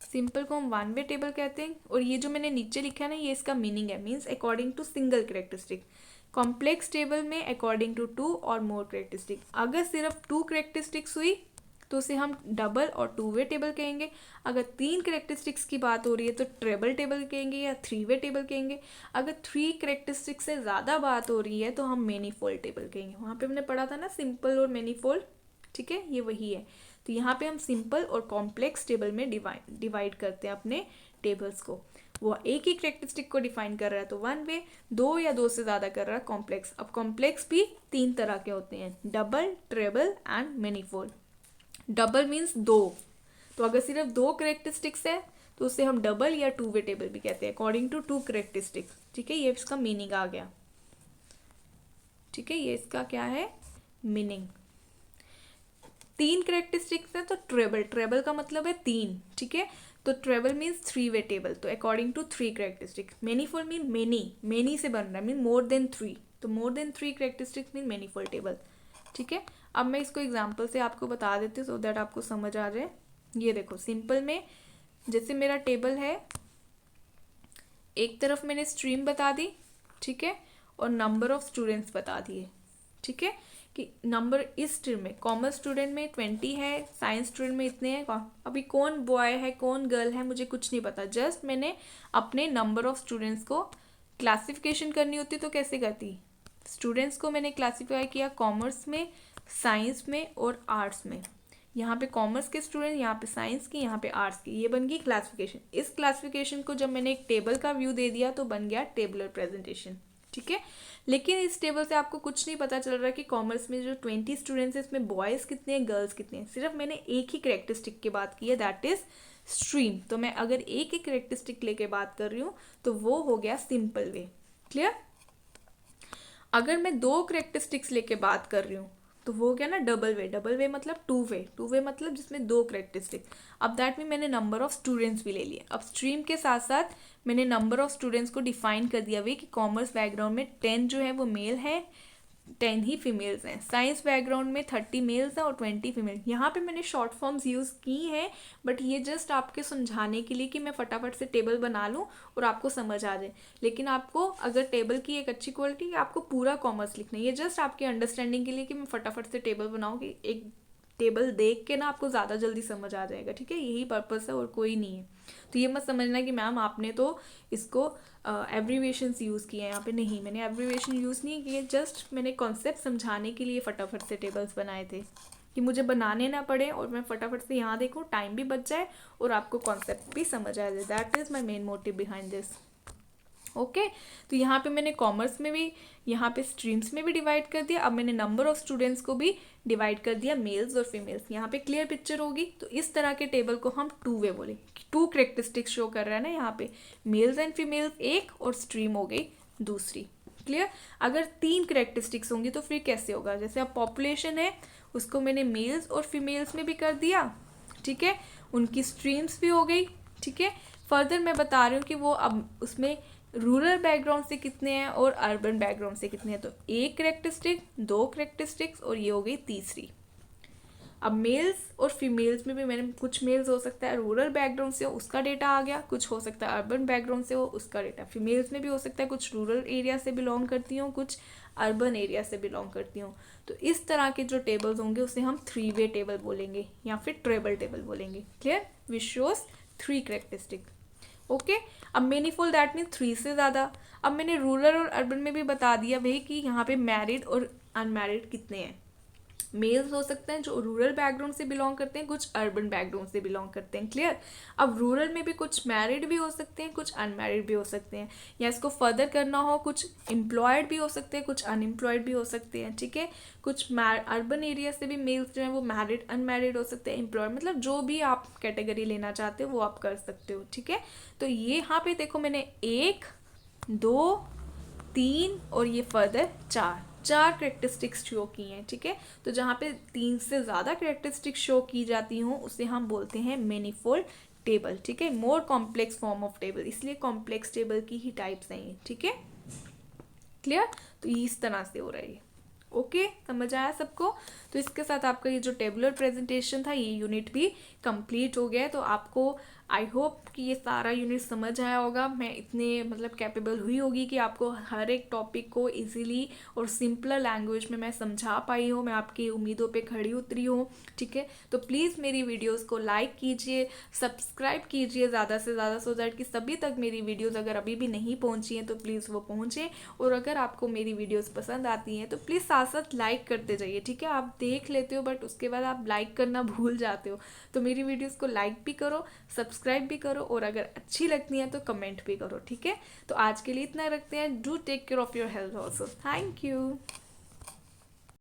सिंपल को हम वन वे टेबल कहते हैं। और ये जो मैंने नीचे लिखा है ना, ये इसका मीनिंग है, means according to single characteristic. Complex table में अकॉर्डिंग टू टू और मोर करेक्टरिस्टिक। अगर सिर्फ टू करेक्टरिस्टिक्स हुई तो उसे हम डबल और टू वे टेबल कहेंगे। अगर तीन करेक्टरिस्टिक्स की बात हो रही है तो ट्रिपल टेबल कहेंगे या थ्री वे टेबल कहेंगे। अगर थ्री करेक्टरिस्टिक्स से ज़्यादा बात हो रही है तो हम मैनीफोल्ड टेबल कहेंगे। वहाँ पे हमने पढ़ा था ना सिंपल और मैनीफोल्ड, ठीक है, ये वही है। तो यहाँ पे हम सिंपल और कॉम्प्लेक्स टेबल में डिवाइड करते हैं अपने टेबल्स को। वो एक ही करेक्टरिस्टिक को डिफाइन कर रहा है तो वन वे, दो या दो से ज़्यादा कर रहा है कॉम्प्लेक्स। अब कॉम्प्लेक्स भी तीन तरह के होते हैं, double, triple and manifold. Double means दो, तो अगर सिर्फ दो करेक्टरिस्टिक्स है तो उसे हम डबल या टू वे टेबल भी कहते हैं, अकॉर्डिंग टू टू करेक्टरिस्टिक्स, ठीक है। ये इसका मीनिंग आ गया, ठीक है, ये इसका क्या है मीनिंग। तीन करेक्टरिस्टिक्स है तो ट्रेबल, ट्रेबल का मतलब है तीन, ठीक है। तो treble means three way table, तो according to three characteristics. Manifold mean many, many से बन रहा है, मीन मोर देन थ्री, तो more than three characteristics mean manifold table, ठीक है। अब मैं इसको एग्जाम्पल से आपको बता देती हूँ सो दैट आपको समझ आ जाए। ये देखो, सिंपल में जैसे मेरा टेबल है, एक तरफ मैंने स्ट्रीम बता दी, ठीक है, और नंबर ऑफ स्टूडेंट्स बता दिए, ठीक है, कि नंबर इस स्ट्रीम में कॉमर्स स्टूडेंट में 20 है, साइंस स्टूडेंट में इतने हैं। अभी कौन बॉय है कौन गर्ल है मुझे कुछ नहीं पता, जस्ट मैंने अपने नंबर ऑफ स्टूडेंट्स को क्लासिफिकेशन करनी होती तो कैसे करती, स्टूडेंट्स को मैंने क्लासीफाई किया कॉमर्स में, साइंस में और आर्ट्स में। यहाँ पे कॉमर्स के स्टूडेंट, यहाँ पे साइंस की, यहाँ पे आर्ट्स की, ये बन गई क्लासिफिकेशन। इस क्लासिफिकेशन को जब मैंने एक टेबल का व्यू दे दिया तो बन गया टेबलर प्रेजेंटेशन, ठीक है। लेकिन इस टेबल से आपको कुछ नहीं पता चल रहा कि कॉमर्स में जो 20 स्टूडेंट्स हैं इसमें बॉयज़ कितने हैं गर्ल्स कितने हैं, सिर्फ मैंने एक ही करेक्टरिस्टिक की बात की है, दैट इज स्ट्रीम। तो मैं अगर एक ही करेक्टरिस्टिक लेके बात कर रही हूँ तो वो हो गया सिंपल वे, क्लियर। अगर मैं दो करेक्टरिस्टिक्स लेके बात कर रही हूँ तो वो क्या ना डबल वे, डबल वे मतलब टू वे मतलब जिसमें दो करेक्टरिस्टिक। अब दैट में मैंने नंबर ऑफ स्टूडेंट्स भी ले लिए। अब स्ट्रीम के साथ साथ मैंने नंबर ऑफ स्टूडेंट्स को डिफाइन कर दिया वे कि कॉमर्स बैकग्राउंड में 10 जो है वो मेल है, 10 ही फीमेल्स हैं। साइंस बैकग्राउंड में 30 मेल्स हैं और 20 फीमेल। यहाँ पे मैंने शॉर्ट फॉर्म्स यूज़ की हैं, बट ये जस्ट आपके समझाने के लिए कि मैं फटाफट से टेबल बना लूँ और आपको समझ आ जाए। लेकिन आपको अगर टेबल की एक अच्छी क्वालिटी, आपको पूरा कॉमर्स लिखना है, ये जस्ट आपकी अंडरस्टैंडिंग के लिए कि मैं फटाफट से टेबल बनाऊँ, कि एक टेबल देख के ना आपको ज़्यादा जल्दी समझ आ जाएगा, ठीक है। यही पर्पस है और कोई नहीं है। तो ये मत समझना कि मैम आपने तो इसको एब्रीवेशंस यूज़ किए हैं, यहाँ पे नहीं, मैंने एब्रीवेशन यूज़ नहीं किए, जस्ट मैंने कॉन्सेप्ट समझाने के लिए फटाफट से टेबल्स बनाए थे कि मुझे बनाने ना पड़े और मैं फटाफट से यहाँ देखूँ, टाइम भी बच जाए और आपको कॉन्सेप्ट भी समझ आ जाए। That is my main motive behind this, okay तो यहाँ पे मैंने कॉमर्स में भी, यहाँ पे स्ट्रीम्स में भी डिवाइड कर दिया। अब मैंने नंबर ऑफ स्टूडेंट्स को भी डिवाइड कर दिया, मेल्स और फीमेल्स। यहाँ पे क्लियर पिक्चर होगी। तो इस तरह के टेबल को हम टू वे बोलेंगे। टू करेक्टरिस्टिक्स शो कर रहा है ना यहाँ पे, मेल्स एंड फीमेल्स एक और स्ट्रीम हो गई दूसरी। क्लियर। अगर 3 करेक्टरिस्टिक्स होंगी तो फिर कैसे होगा, जैसे अब पॉपुलेशन है उसको मैंने मेल्स और फीमेल्स में भी कर दिया, ठीक है, उनकी स्ट्रीम्स भी हो गई, ठीक है। फर्दर मैं बता रही हूँ कि वो अब उसमें रूरल बैकग्राउंड से कितने हैं और अर्बन बैकग्राउंड से कितने हैं। तो एक करेक्टरिस्टिक, 2 करेक्टरिस्टिक्स और ये हो गई तीसरी। अब मेल्स और फीमेल्स में भी मैंने, कुछ मेल्स हो सकता है रूरल बैकग्राउंड से हो उसका डेटा आ गया, कुछ हो सकता है अर्बन बैकग्राउंड से हो उसका डेटा। फीमेल्स में भी हो सकता है कुछ रूरल एरिया से बिलोंग करती हूँ, कुछ अर्बन एरिया से बिलोंग करती हूँ। तो इस तरह के जो टेबल्स होंगे उसे हम 3 वे टेबल बोलेंगे या फिर ट्रेबल टेबल बोलेंगे। Clear. Which shows 3 characteristic. Okay. अब मेनीफुल दैट मीन 3 से ज़्यादा। अब मैंने रूरल और अर्बन में भी बता दिया भाई कि यहाँ पे मैरिड और अनमैरिड कितने हैं। मेल्स हो सकते हैं जो रूरल बैकग्राउंड से बिलोंग करते हैं, कुछ अर्बन बैकग्राउंड से बिलोंग करते हैं। क्लियर। अब रूरल में भी कुछ मैरिड भी हो सकते हैं, कुछ अनमैरिड भी हो सकते हैं, या इसको फर्दर करना हो कुछ एम्प्लॉयड भी हो सकते हैं, कुछ अनएम्प्लॉयड भी हो सकते हैं, ठीक है। कुछ अर्बन एरिया से भी मेल्स जो हैं वो मैरिड अनमैरिड हो सकते हैं, एम्प्लॉयड, मतलब जो भी आप कैटेगरी लेना चाहते हो वो आप कर सकते हो, ठीक है। तो ये यहाँ पे देखो मैंने 1, 2, 3 और ये फर्दर 4 करेक्टरिस्टिक्स शो की हैं, ठीक है। तो जहाँ पे 3 से ज़्यादा करेक्टरिस्टिक्स शो की जाती हों उसे हम बोलते हैं मैनीफोल्ड टेबल, ठीक है। More complex form of table, इसलिए कॉम्प्लेक्स टेबल की ही टाइप्स हैं ये, ठीक है। क्लियर। तो इस तरह से हो रहा है। ओके, समझ आया सबको। तो इसके साथ आपका ये जो टेबुलर प्रेजेंटेशन था ये यूनिट भी कंप्लीट हो गया है। तो आपको आई होप कि ये सारा यूनिट समझ आया होगा। मैं इतने मतलब कैपेबल हुई होगी कि आपको हर एक टॉपिक को इजीली और सिंपलर लैंग्वेज में मैं समझा पाई हूँ, मैं आपकी उम्मीदों पे खड़ी उतरी हूँ, ठीक है। तो प्लीज़ मेरी वीडियोस को लाइक कीजिए, सब्सक्राइब कीजिए ज़्यादा से ज़्यादा, सो दैट कि सभी तक मेरी वीडियोज़ अगर अभी भी नहीं पहुँची हैं तो प्लीज़ वो पहुँचें। और अगर आपको मेरी वीडियोज़ पसंद आती हैं तो प्लीज़ साथ साथ लाइक करते जाइए, ठीक है। आप देख लेते हो बट उसके बाद आप लाइक करना भूल जाते हो। तो मेरी वीडियोज़ को लाइक भी करो, सब्सक्राइब भी करो, और अगर अच्छी लगती है तो कमेंट भी करो, ठीक है। तो आज के लिए इतना रखते हैं। Do take care of your health also. Thank you.